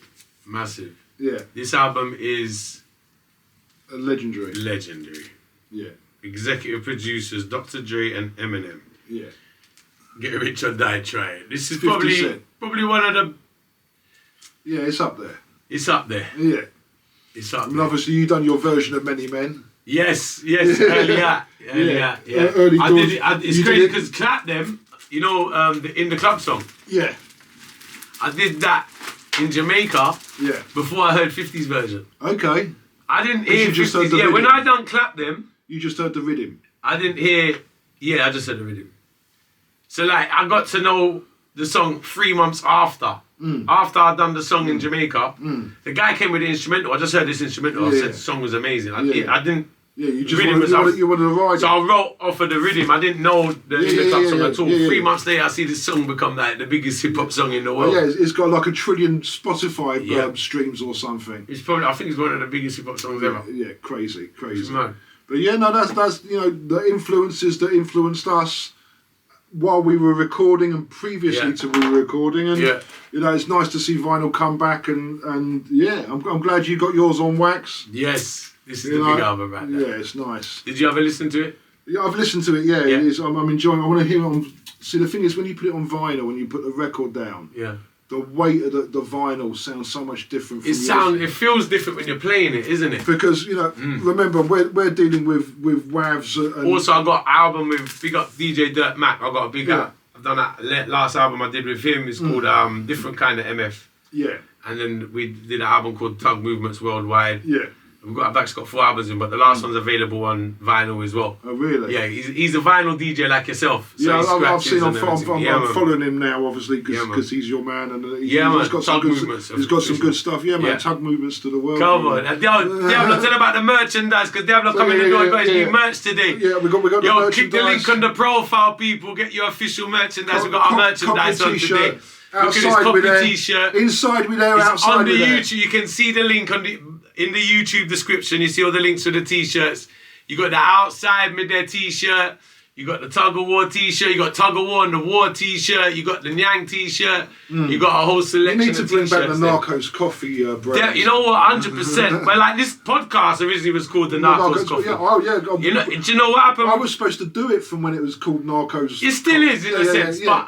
Yeah. This album is legendary. Yeah. Executive producers Dr. Dre and Eminem. Yeah. Get Rich or Die Trying. This is 50 Cent. probably one of the. Yeah, it's up there. Yeah. It's up there. Obviously, you done your version of Many Men. Yes, earlier. Early it's crazy because Clap Them, you know, in the club song. Yeah. I did that in Jamaica. Yeah. Before I heard 50's version. Okay. I didn't hear 50's. Yeah, when I done Clap Them. You just heard the rhythm. I didn't hear. Yeah, I just heard the rhythm. So like, I got to know the song 3 months after. After I'd done the song in Jamaica, the guy came with the instrumental. I just heard this instrumental. I said the song was amazing. I didn't. Yeah, you just wanted to ride. So I wrote off of the rhythm. I didn't know the club song at all. 3 months later, I see this song become like the biggest hip hop song in the world. Yeah, it's got like 1 trillion Spotify streams or something. It's probably, I think it's one of the biggest hip hop songs ever. Yeah, crazy. It's mad. But yeah, no, that's you know, the influences that influenced us while we were recording and previously to we were recording, and you know, it's nice to see vinyl come back, and yeah, I'm glad you got yours on wax. Yes. This is the big album right there. Yeah, it's nice. Did you ever listen to it? Yeah, I've listened to it, yeah. It is, I'm enjoying it. I want to hear it on... See, the thing is, when you put it on vinyl, when you put the record down, the weight of the vinyl sounds so much different from It feels different when you're playing it, isn't it? Because, you know, remember, we're dealing with WAVs and... Also, I got an album with... We got DJ Dirt Mac. I got a big... I've done that last album I did with him. It's called Different Kind of MF. Yeah. And then we did an album called Tug Movements Worldwide. Yeah. I've actually got 4 albums in, but the last one's available on vinyl as well. Oh, really? Yeah, he's a vinyl DJ like yourself. So I've seen. I'm following him now, obviously, because he's your man, and he's got some good stuff. Yeah, man. Tug Movements to the world. Come on, Diablo, tell about the merchandise, because Diablo coming in the door. He got his new merch today. Yeah, we got the merchandise. Click the link on the profile, people. Get your official merchandise. We got our merchandise on today. Outside with their t-shirt. Inside with their outside with their. On the YouTube, you can see the link in the YouTube description. You see all the links to the t-shirts. You got the outside with their t-shirt. You got the Tuggawar t-shirt. You got Tuggawar and the War t-shirt. You got the Nyang t-shirt. You got a whole selection of t-shirts. You need to bring back the Narcos coffee brand. Yeah, you know what? 100%. But like this podcast originally was called the Narcos Coffee. Yeah, oh yeah. Do you know what happened? I was supposed to do it from when it was called Narcos. It still is in a sense, but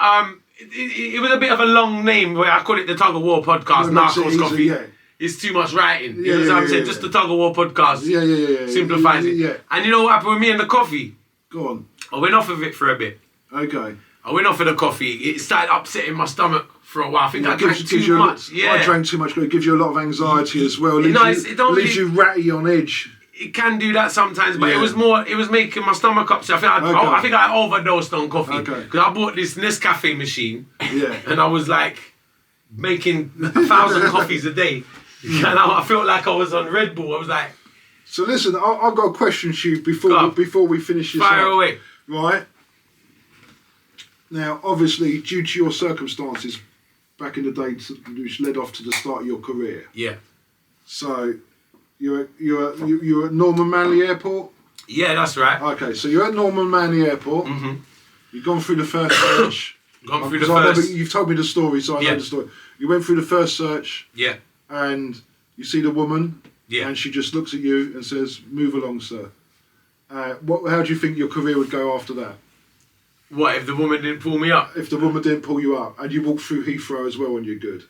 it was a bit of a long name where I call it the Tuggawar podcast, Narcos Coffee. Yeah. It's too much writing. You know what I'm saying? Just the Tuggawar podcast. Yeah. Simplifies it. Yeah. And you know what happened with me and the coffee? Go on. I went off of it for a bit. Okay. I went off of the coffee. It started upsetting my stomach for a while. I think I drank too much. I drank too much, but it gives you a lot of anxiety as well. It leaves you ratty on edge. It can do that sometimes, but it was making my stomach upset. I think I overdosed on coffee. Because I bought this Nescafe machine. Yeah. And I was like making 1,000 coffees a day. And I felt like I was on Red Bull. I was like... So listen, I've got a question to you before we finish this Fire away. Right? Now, obviously, due to your circumstances back in the day, which led off to the start of your career. Yeah. So, you're at Norman Manley Airport? Yeah, that's right. Okay, so you're at Norman Manley Airport. Mm-hmm. You've gone through the first search. You've told me the story, so I know the story. You went through the first search. Yeah. And you see the woman. Yeah. And she just looks at you and says, "Move along, sir." How do you think your career would go after that? What, if the woman didn't pull me up? If the woman didn't pull you up, and you walk through Heathrow as well and you're good,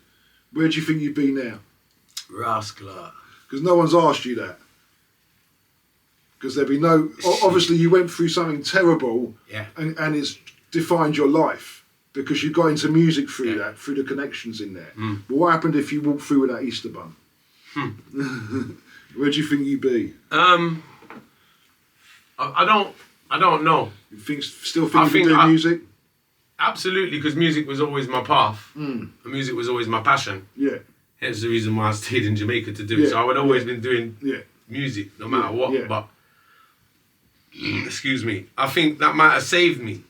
where do you think you'd be now? Rascal. Because no one's asked you that. Because there'd be no... Obviously, you went through something terrible, and it's defined your life, because you got into music through that, through the connections in there. But what happened if you walked through with that Easter bun? Where do you think you'd be? I don't know. You still think you're doing music? Absolutely, because music was always my path. And music was always my passion. Yeah. Hence the reason why I stayed in Jamaica to do it. So I would always been doing music, no matter what. Yeah. But excuse me, I think that might have saved me.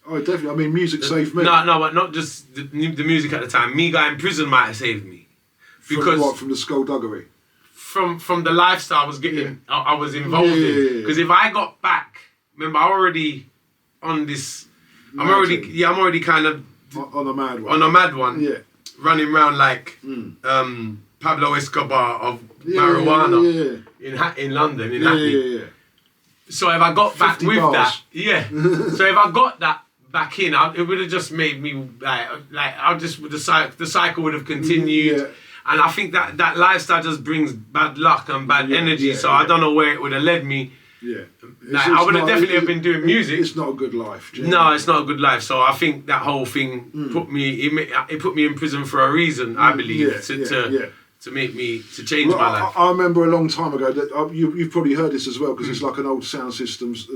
Oh, definitely. I mean, music saved me. No, but not just the music at the time. Me going in prison might have saved me. Because from the skullduggery? From the lifestyle I was getting, I was involved in. Because if I got back, remember, I'm already on this. I'm already kind of on a mad one. On a mad one. Yeah. Running around like Pablo Escobar of marijuana in London, in Hackney. Yeah. So if I got back with bars. So if I got that back in, it would have just made me the cycle would have continued. Yeah. And I think that lifestyle just brings bad luck and bad energy. So I don't know where it would have led me. Yeah. I would have definitely have been doing music. It's not a good life. No, it's not a good life. So I think that whole thing put me in prison for a reason, I believe, to make me, to change my life. I remember a long time ago that you've probably heard this as well, because it's like an old sound system's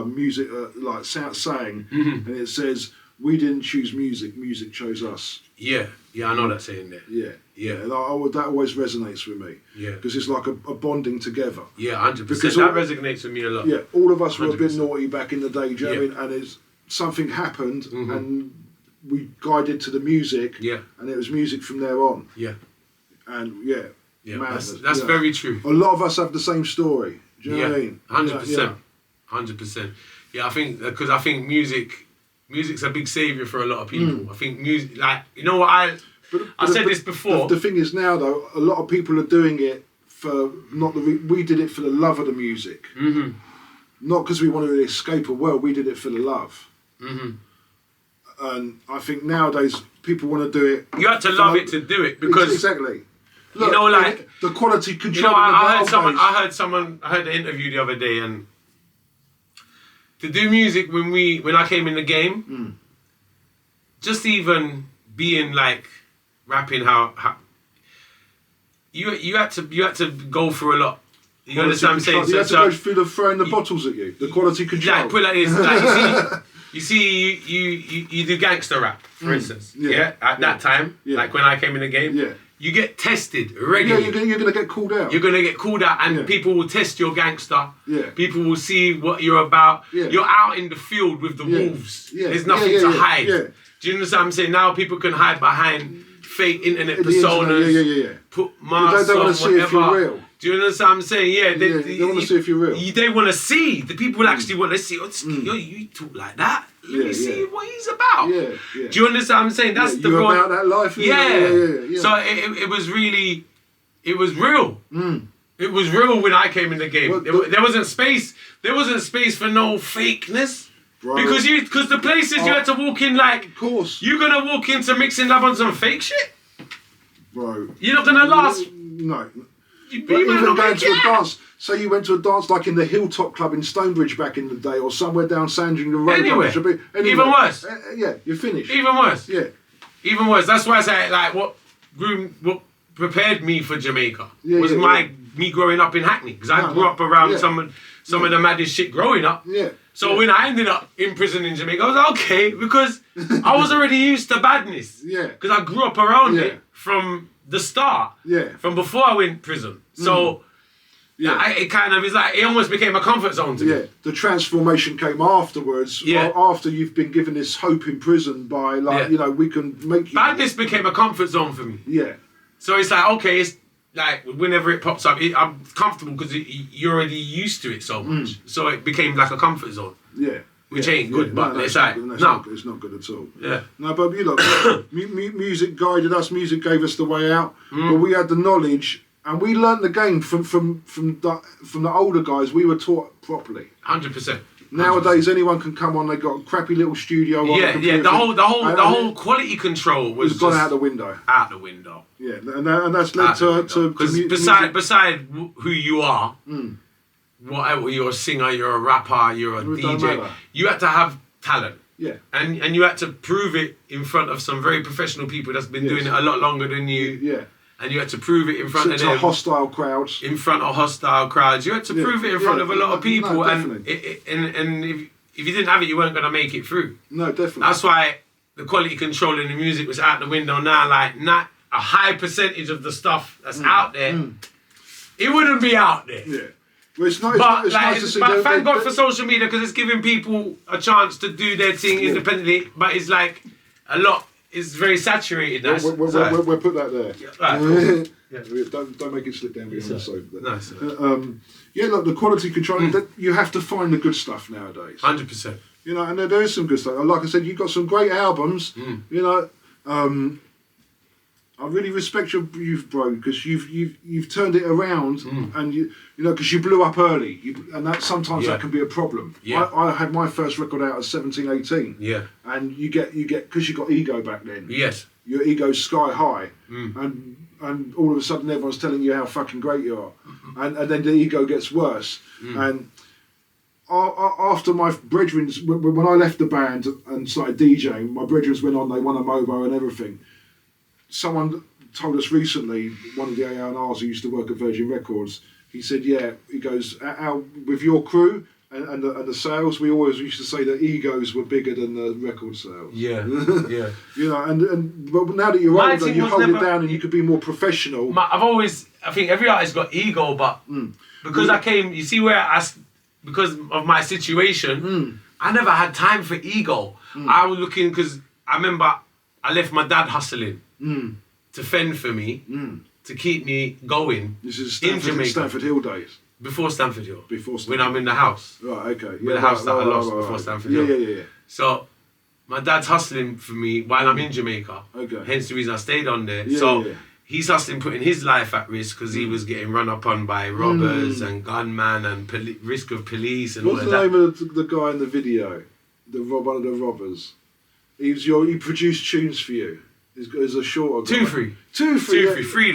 music, like saying, and it says, "We didn't choose music, music chose us." Yeah, I know that saying there. Yeah. And that always resonates with me. Yeah. Because it's like a bonding together. Yeah, 100%. That resonates with me a lot. Yeah, all of us were a bit naughty back in the day, do you know what I mean? And something happened, and we guided to the music. Yeah. And it was music from there on. Yeah. And that's very true. A lot of us have the same story. Do you know what I mean? 100%. 100%. Yeah, I think because music's a big saviour for a lot of people. I think music, like, you know what, I said this before. The thing is now, though, a lot of people are doing it for we did it for the love of the music. Not because we wanted to escape a world, we did it for the love. And I think nowadays people want to do it. You have to love it to do it, because exactly. Look, you know, like the quality control. I heard an interview the other day, and to do music when I came in the game, just even being like rapping, how you had to go through a lot. You understand what I'm saying? You had to go through the throwing the bottles at you. The quality control. Like, put it like this. Like, you see, you do gangster rap, for instance. At that time, like when I came in the game. Yeah. You get tested regularly. Yeah, you're gonna get called out. You're gonna get called out, and people will test your gangster. Yeah. People will see what you're about. Yeah. You're out in the field with the wolves. Yeah. There's nothing to hide. Yeah. Do you understand what I'm saying? Now people can hide behind fake internet personas. Put masks on, whatever. See if you're real. Do you understand what I'm saying? Yeah. They want to see if you're real. They want to see. The people actually want to see. You talk like that. Let me see what he's about. Yeah. Do you understand what I'm saying? That's the real. About that life. Yeah. So it was really, it was real. It was real when I came in the game. Well, there wasn't space. There wasn't space for no fakeness. Bro. Because the places you had to walk in, like, of course, you're gonna walk into mixing lab on some fake shit. Bro, you're not gonna last. No. But even going to a dance, say you went to a dance like in the Hilltop Club in Stonebridge back in the day, or somewhere down Sandringham Road. Anyway, even worse. You're finished. Even worse. Yeah. Even worse. That's why I say, like, what prepared me for Jamaica was me growing up in Hackney, because I grew up around some of the maddest shit growing up. Yeah. So when I ended up in prison in Jamaica, I was like, okay, because I was already used to badness. Yeah. Because I grew up around it from the start. Yeah. From before I went to prison. So it kind of is like, it almost became a comfort zone to me. Yeah. The transformation came afterwards. Yeah. After you've been given this hope in prison by, like, you know, we can make you. Badness became a comfort zone for me. Yeah. So it's like, okay, it's like whenever it pops up, I'm comfortable because you're already used to it so much. So it became like a comfort zone. Yeah. Which ain't good, but it's like, it's not good at all. Yeah. No, but you know, music guided us, music gave us the way out, but we had the knowledge and we learnt the game from the older guys. We were taught properly. 100%. Nowadays, anyone can come on. They got a crappy little studio. The whole quality control was gone out the window. Out the window. Yeah, and that's led to because beside who you are, whatever, you're a singer, you're a rapper, you're a DJ, you had to have talent. Yeah, and you had to prove it in front of some very professional people that's been doing it a lot longer than you. Yeah. And you had to prove it in front of them. Hostile crowds. In front of hostile crowds. You had to prove it in front of a lot of people. No, and if you didn't have it, you weren't going to make it through. No, definitely. That's why the quality control in the music was out the window now. Like, I a high percentage of the stuff that's out there, it wouldn't be out there. Yeah. Well, it's nice to see. But thank God for social media because it's giving people a chance to do their thing independently. But it's like a lot is very saturated. We'll put that there. Yeah, right, cool. Don't make it slip down behind the sofa. Nice. Look, the quality control. You have to find the good stuff nowadays. 100%. You know, and there is some good stuff. Like I said, you've got some great albums. You know, I really respect you, bro, because you've turned it around, and you know, because you blew up early, and that sometimes that can be a problem. Yeah. I had my first record out at 17, 18. Yeah. And you get because you got ego back then. Yes. Your ego's sky high, and all of a sudden everyone's telling you how fucking great you are, and then the ego gets worse. And after my brethren, when I left the band and started DJing, my brethren went on, they won a mobile and everything. Someone told us recently, one of the A&Rs who used to work at Virgin Records, he said, he goes, with your crew and the sales, we always used to say that egos were bigger than the record sales. Yeah, yeah. You know, but now that you're older, you hold it down and you could be more professional. I think every artist got ego, but because I came, you see because of my situation, I never had time for ego. I was looking, because I remember I left my dad hustling to fend for me, to keep me going. This is Stanford Hill days. Before Stanford Hill. When I'm in the house. Right, okay. The house that I lost before Stanford Hill. Yeah. So my dad's hustling for me while I'm in Jamaica. Okay. Hence the reason I stayed on there. He's hustling, putting his life at risk because he was getting run upon by robbers and gunmen and risk of police and What's all of that. What's the name of the guy in the video? One of the robbers. He produced tunes for you. He's a shorter guy. 2 Free. 2 Free.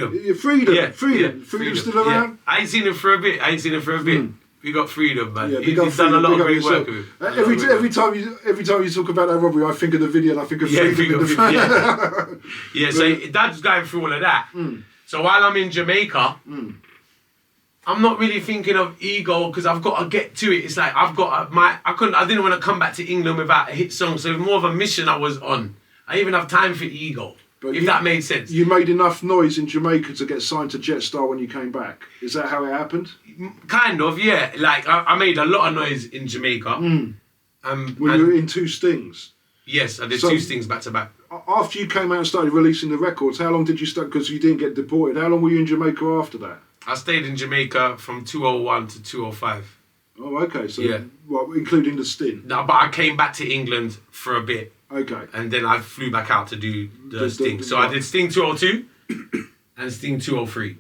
Yeah. Freedom. Freedom still around? I ain't seen him for a bit. We got Freedom, man. Yeah, He's done a lot of great work with him. Every time you talk about that robbery, I think of the video and I think of Freedom. So Dad's going through all of that. So while I'm in Jamaica, I'm not really thinking of ego because I've got to get to it. It's like I didn't want to come back to England without a hit song. So it was more of a mission I was on. I didn't even have time for ego. But that made sense. You made enough noise in Jamaica to get signed to Jetstar when you came back. Is that how it happened? Kind of, yeah. Like I made a lot of noise in Jamaica. Were you in 2 stings? Yes, I did 2 stings back to back. After you came out and started releasing the records, how long did you stay? Because you didn't get deported. How long were you in Jamaica after that? I stayed in Jamaica from 2001 to 2005. Oh, okay. So, including the stint? No, but I came back to England for a bit. Okay. And then I flew back out to do the Sting. So I did Sting 202 and Sting 203.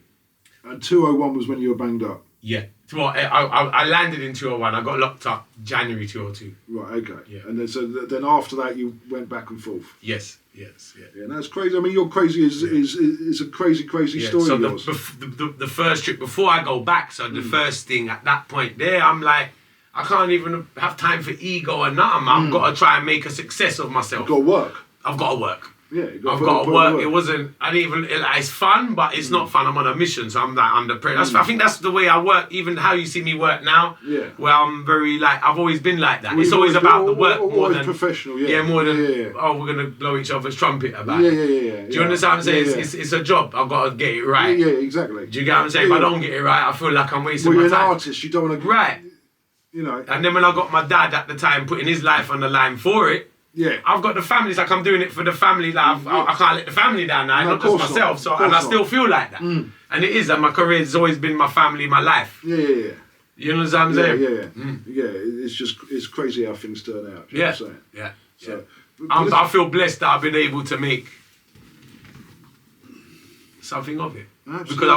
And 201 was when you were banged up? Yeah. Well, I landed in 201. I got locked up January 202. Right, okay. Yeah. And then after that you went back and forth? Yes. Yeah, and that's crazy. I mean, your crazy is a crazy story. So yours. The first trip, before I go back, so the first thing at that point there, I'm like, I can't even have time for ego or nothing. I've got to try and make a success of myself. You've got to work. I've got to work. Yeah, I've got to work. It wasn't. I didn't even. It's fun, but it's not fun. I'm on a mission, so I'm like under pressure. I think that's the way I work. Even how you see me work now. Yeah. Where I'm very like. I've always been like that. It's always about the work more than professional. Yeah. Yeah, more than we're gonna blow each other's trumpet about it. Yeah. Do you understand what I'm saying? It's a job. I've got to get it right. Yeah, exactly. Do you get what I'm saying? If I don't get it right, I feel like I'm wasting my time. You're an artist. You don't want to. Right. You know. And then when I got my dad at the time putting his life on the line for it. Yeah, I've got the family. It's like I'm doing it for the family. Like I can't let the family down now, not just myself. I still feel like that. And it is that my career has always been my family, my life. Yeah. You know what I'm saying? Yeah. It's crazy how things turn out. Yeah. So, I feel blessed that I've been able to make something of it. Absolutely. Because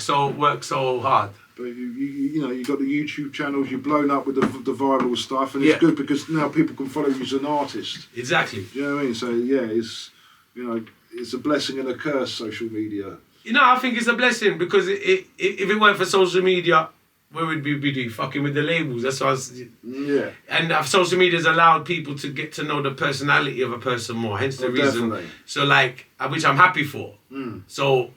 I work so hard. But you got the YouTube channels. You've blown up with the viral stuff, and it's good because now people can follow you as an artist. Exactly. Do you know what I mean? So it's a blessing and a curse. Social media. I think it's a blessing because if it weren't for social media, where would we be doing? Fucking with the labels. That's what And social media's allowed people to get to know the personality of a person more. Hence the reason. Definitely. So which I'm happy for. So.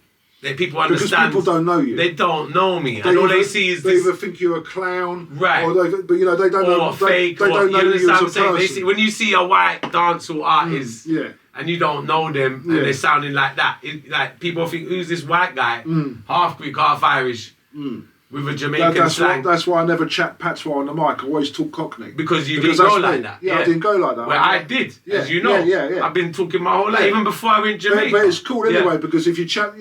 People understand. Because people don't know you. They don't know me. And all they see is they this. either think you're a clown. Right. But they don't know. Or fake. They don't know you as a person. When you see a white dancehall artist and you don't know them, and they're sounding like that. Like people think, who's this white guy, half Greek, half Irish, with a Jamaican slang? That's why I never chat patois on the mic. I always talk Cockney. Because you didn't go like that. Yeah, I didn't go like that. Well, I did, as you know. Yeah. I've been talking my whole life, even before I went to Jamaica. But it's cool anyway, because if you chat,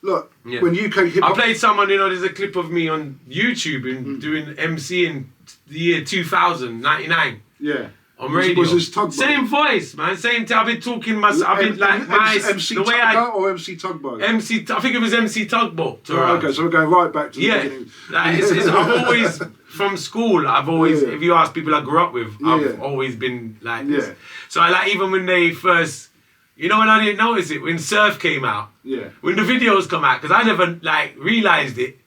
look, when UK hip hop... I played someone, there's a clip of me on YouTube doing MC in the year 2000, 99. Yeah. On radio. Was this Tugboat? Same voice, man. Same I've been talking I've been like MC Tugboat or MC Tugboat? I think it was MC Tugboat. Okay, so we're going right back to the beginning. I've always, from school, if you ask people I grew up with, I've always been like this. Yeah. So even when they first, when I didn't notice it, when Surf came out, when the videos come out, because I never realised it,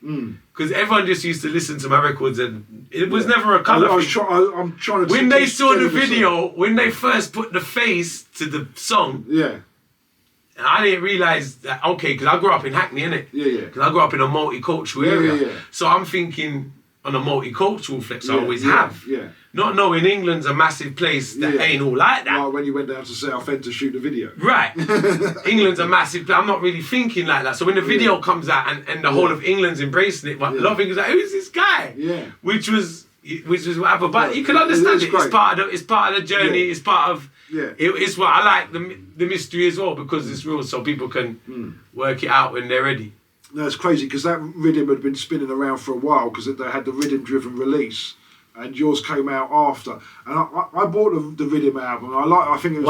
because everyone just used to listen to my records and it was never a colour thing. I'm trying to... When they saw the video, when they first put the face to the song, I didn't realise that, okay, because I grew up in Hackney, innit? Yeah. Because I grew up in a multicultural area. So I'm thinking on a multicultural flex, I always have. Yeah. Not knowing England's a massive place that ain't all like that. Like when you went down to Southend to shoot the video. Right. England's a massive place. I'm not really thinking like that. So when the video comes out and the whole of England's embracing it, a lot of things like, who's this guy? Yeah. Which was whatever. But you can understand it. It's part of the journey. It's part of... It's what I like, the mystery as well, because it's real, so people can work it out when they're ready. No, it's crazy, because that rhythm had been spinning around for a while, because they had the rhythm-driven release, and yours came out after. And I bought the rhythm album. I think it was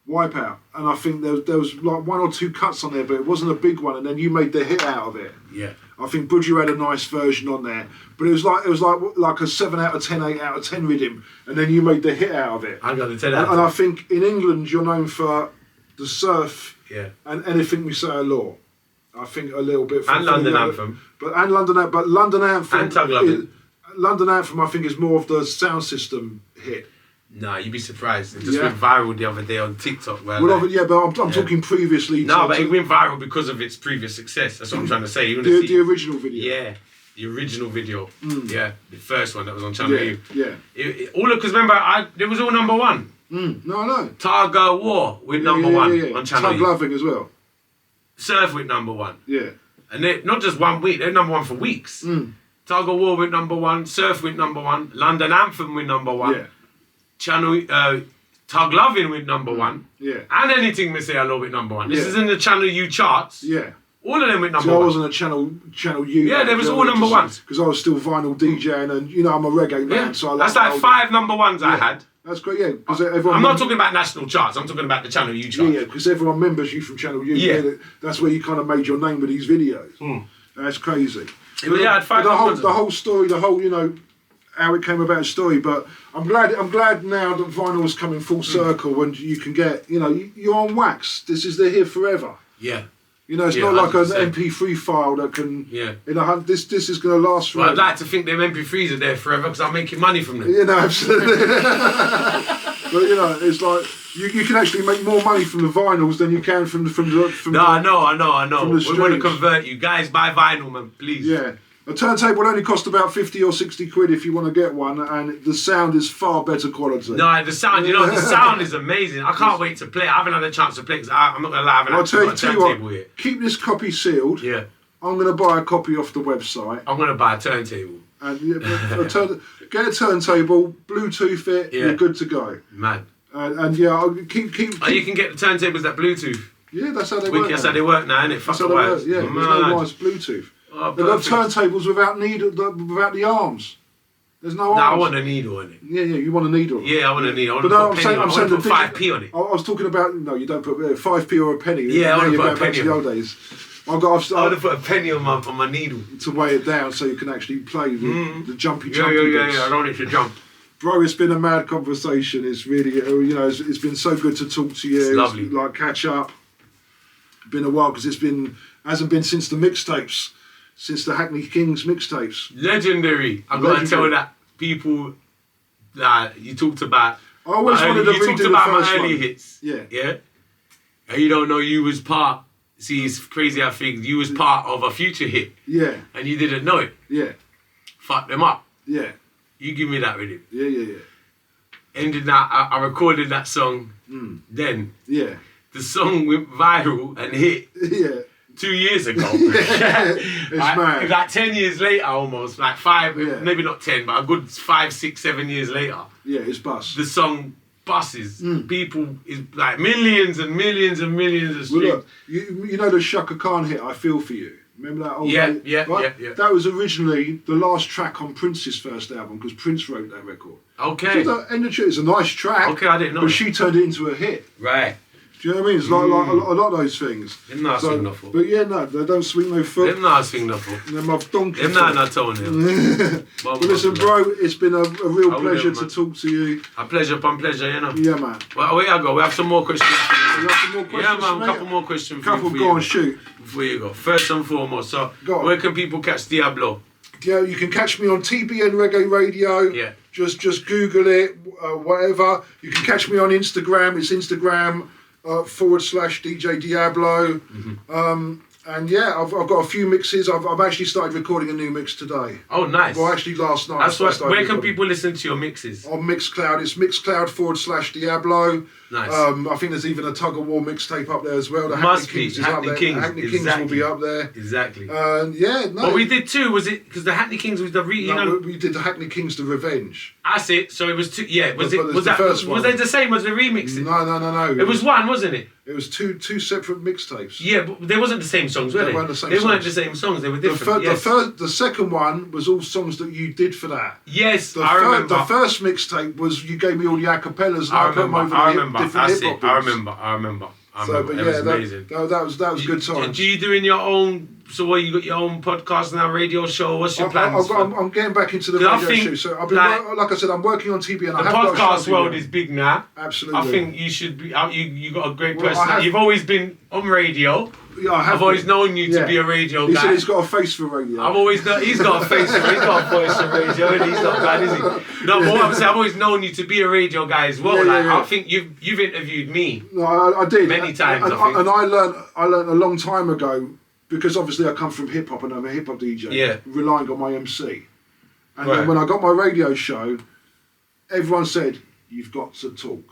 Wipeout, and I think there was like one or two cuts on there, but it wasn't a big one. And then you made the hit out of it. Yeah. I think Budgie had a nice version on there, but it was like a 7 out of 10, 8 out of 10 rhythm, and then you made the hit out of it. I got to tell that. And I think in England you're known for the surf and anything we say a law. I think a little bit. And London Anthem. But London Anthem. And Tug Lovin'. London Anthem, I think, is more of the sound system hit. Nah, you'd be surprised. It just went viral the other day on TikTok. Where but I'm talking previously. But it went viral because of its previous success. That's what I'm trying to say. The original video. Yeah, the original video. Yeah, the first one that was on Channel U. Yeah. Because remember, it was all number one. No. Tuggawar with number one on Channel U. Tug Loving as well. Surf with number one. Yeah. And they not just 1 week, they're number one for weeks. Tuggawar with number one, Surf with number one, London Anthem with number one. Yeah. Tug Lovin' with number one. Yeah. And Anything Me Say Hello with number one. This is in the Channel U charts. Yeah. All of them with number one. I wasn't a Channel U. Yeah, there was all number ones. Because I was still vinyl DJing and, I'm a reggae man. So that's like 5 number ones I had. That's great, yeah. I'm not talking about national charts, I'm talking about the Channel U charts. Yeah, because everyone remembers you from Channel U. Yeah. That's where you kind of made your name with these videos. That's crazy. I had 5 number ones. The whole story, how it came about a story, but I'm glad now that vinyl's coming full circle and you can get, you're on wax. They're here forever. Yeah. It's not like an MP3 file that can. Yeah. This is going to last forever. Well, I'd like to think them MP3s are there forever because I'm making money from them. Absolutely. But it's like you can actually make more money from the vinyls than you can from the. No, I know. We want to convert you guys. Buy vinyl, man, please. Yeah. A turntable only cost about 50 or 60 quid if you want to get one, and the sound is far better quality. No, the sound, the sound is amazing. I can't wait to play it. I haven't had a chance to play because I'm not going to lie, I haven't actually got a turntable yet. Keep this copy sealed. Yeah. I'm going to buy a copy off the website. I'm going to buy a turntable. And get a turntable, Bluetooth it, you're good to go. Man. And I'll keep. Oh, you can get the turntables that Bluetooth. Yeah, that's how they work. That's how they work now, isn't it? That's how they work. Yeah, there's no wires Bluetooth. Oh, they've got turntables without the arms. There's no arms. No, I want a needle on it. Yeah, you want a needle. Yeah, I want a needle. I want to put 5p on it. I was talking about, no, you don't put 5p or a penny. Yeah, I want to put a penny on it. The old days. I want to put a penny on my needle. To weigh it down so you can actually play the jumpy bits. Yeah, I don't want it to jump. Bro, it's been a mad conversation. It's really, it's been so good to talk to you. It's lovely. Like, catch up. Been a while because hasn't been since the mixtapes. Since the Hackney Kings mixtapes. Legendary. I've got to tell that people that you talked about. I always wanted to redo the first one. You talked about my early hits. Yeah. Yeah? And you don't know you was part. See, it's crazy how things. You was part of a future hit. Yeah. And you didn't know it. Yeah. Fuck them up. Yeah. You give me that rhythm. Yeah. ended that. I recorded that song. Then Yeah. the song went viral and hit. Yeah. 2 years ago. It's mad. Like 10 years later almost, like 5, Yeah. maybe not 10, but a good 5, 6, 7 years later, Yeah, it's bust. the song buses. People, is like millions and millions and millions of streams. Well, look, you know the Shaka Khan hit, I Feel For You? Remember that old Yeah, day? yeah, Right? yeah. That was originally the last track on Prince's first album, because Prince wrote that record. Okay. So and it's a nice track. Okay, I didn't know. But she turned it into a hit. Right. Do you know what I mean? It's like a lot of those things. Them not swing no foot. But yeah, no, they don't swing no foot. Them not swing no foot. Them have donkey Them foot. not toenails. But listen, bro, it's been a real Hold pleasure them, to man. talk to you. A pleasure upon pleasure, you know. Yeah, man. Well, where you go? We have some more questions for you. You have some more questions, Yeah, man, a mate? couple more questions for Couple, you. go on, shoot. Before you go. First and foremost, so Go on. where can people catch Diablo? Yeah, you can catch me on TBN Reggae Radio. Yeah. Just Google it, whatever. You can catch me on Instagram. It's Instagram /DJ Diablo. And yeah, I've got a few mixes. I've actually started recording a new mix today. Oh, nice. Well, actually last night. That's I what. started Where can recording. people listen to your mixes? On Mixcloud, it's Mixcloud /Diablo. Nice. I think there's even a Tug-of-War mixtape up there as well. The Must Hackney be. Kings is up Hackney there. Kings, Hackney Kings exactly. will be up there. Exactly. Yeah, no. What we did too was it because the Hackney Kings was the we did the Hackney Kings, The Revenge. That's it. So it was two. Yeah. Was But it? there's Was the that? first Was one. they the same as the remixing? No. It was one, wasn't it? It was two separate mixtapes. Yeah, but they wasn't the same songs, were they? They weren't the same They weren't songs. the same songs. They were The, different. Yes. the second one was all songs that you did for that. Yes, I I remember. The first mixtape was you gave me all the acapellas and I I put them remember. over I the remember. different That's hip it. hop I beats. remember. So, but It yeah, was amazing. that was good times. Do you doing your own? So what? You got your own podcast now, radio show? What's your plans? I'm getting back into the 'Cause I radio think, show. So I've been, like I said, I'm working on TBN. The I have got a podcast show world TBN. is big now. Absolutely. I think you should be. You got a great Well, I person. have- You've always been on radio. Yeah, I have I've always been. known you to Yeah. be a radio He guy. said he's got a face for radio. I've always known he's got a face. He's got a voice for radio, and he's not bad, is he? No, but what I'm saying, I've always known you to be a radio guy as well. Yeah. I think you've interviewed me. No, I did Many times, and, I think. and I learned a long time ago, because obviously I come from hip hop and I'm a hip hop DJ. Yeah. Relying on my MC, and Right. then when I got my radio show, everyone said you've got to talk.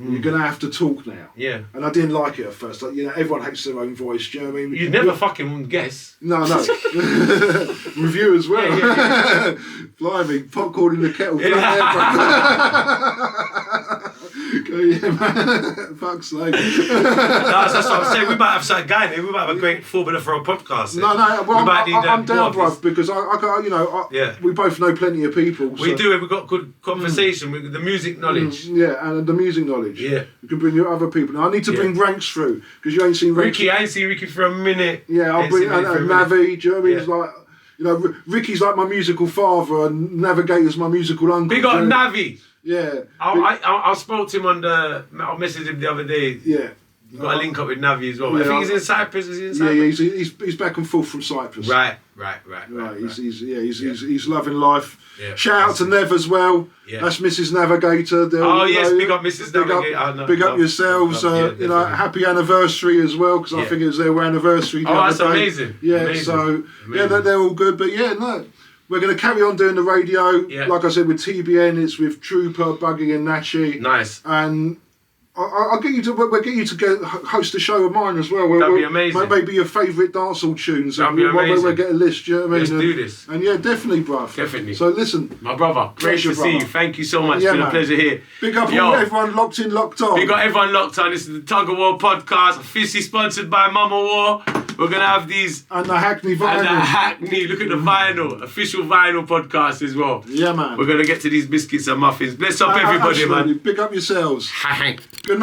You're gonna have to talk now. Yeah. And I didn't like it at first. Like, everyone hates their own voice. Do you know what I mean? You never fucking guess. No. Review as well. Yeah. Blimey, popcorn in the kettle. Yeah, man. Fuck's sake. That's what I'm saying. We might have some guy there. We might have a great formula for a podcast. No. Well, We might need I'm down, more of bruv, because Yeah. we both know plenty of people. We do it. We've got good conversation with the music knowledge. Yeah, and the music knowledge. Yeah. You can bring your other people. Now I need to bring Ranks through because you ain't seen Ranks. Ricky, I ain't seen Ricky for a minute. Yeah, I'll Ain't bring seen Ricky for a minute. Navi. Do you know what I mean? Yeah. It's like, Ricky's like my musical father, and Navigator's my musical uncle. Big up do you know? Navi. Yeah. I spoke to him on the. I messaged him the other day. Yeah. You got a link up with Navi as well. Yeah, I think he's in Cyprus. Is he in Yeah, Cyprus? he's back and forth from Cyprus. Right. He's loving life. Yeah. Shout out to Nev as well. Yeah. That's Mrs. Navigator. Oh yes, big up Mrs. Navigator. Big up yourselves. Definitely. Happy anniversary as well, because I Yeah. think it was their anniversary. the Oh, other that's day. amazing. Yeah, Amazing. so Amazing. they're all good. But yeah, no, we're going to carry on doing the radio. Yeah. Like I said, with TBN, it's with Trooper, Buggy, and Nachi. Nice. And I'll get you to. We'll get you to host a show of mine as well. That'd be amazing. Maybe your favourite dancehall tunes. That'd be amazing. We'll get a list. Do you know what I mean? Let's do this. And yeah, definitely, bruv. Definitely. So listen, My brother, great Pleasure, to see brother. you. Thank you so much. Yeah, It's been a man. pleasure here. big up Yo. everyone locked in, locked on. We got everyone locked on. This is the Tuggawar podcast, officially sponsored by Mama War. We're gonna have these And the Hackney and vinyl. the Hackney. Look at the vinyl, official vinyl podcast as well. Yeah, man. We're gonna get to these biscuits and muffins. Bless up everybody, Absolutely. man. Big up yourselves. Hank. Good night.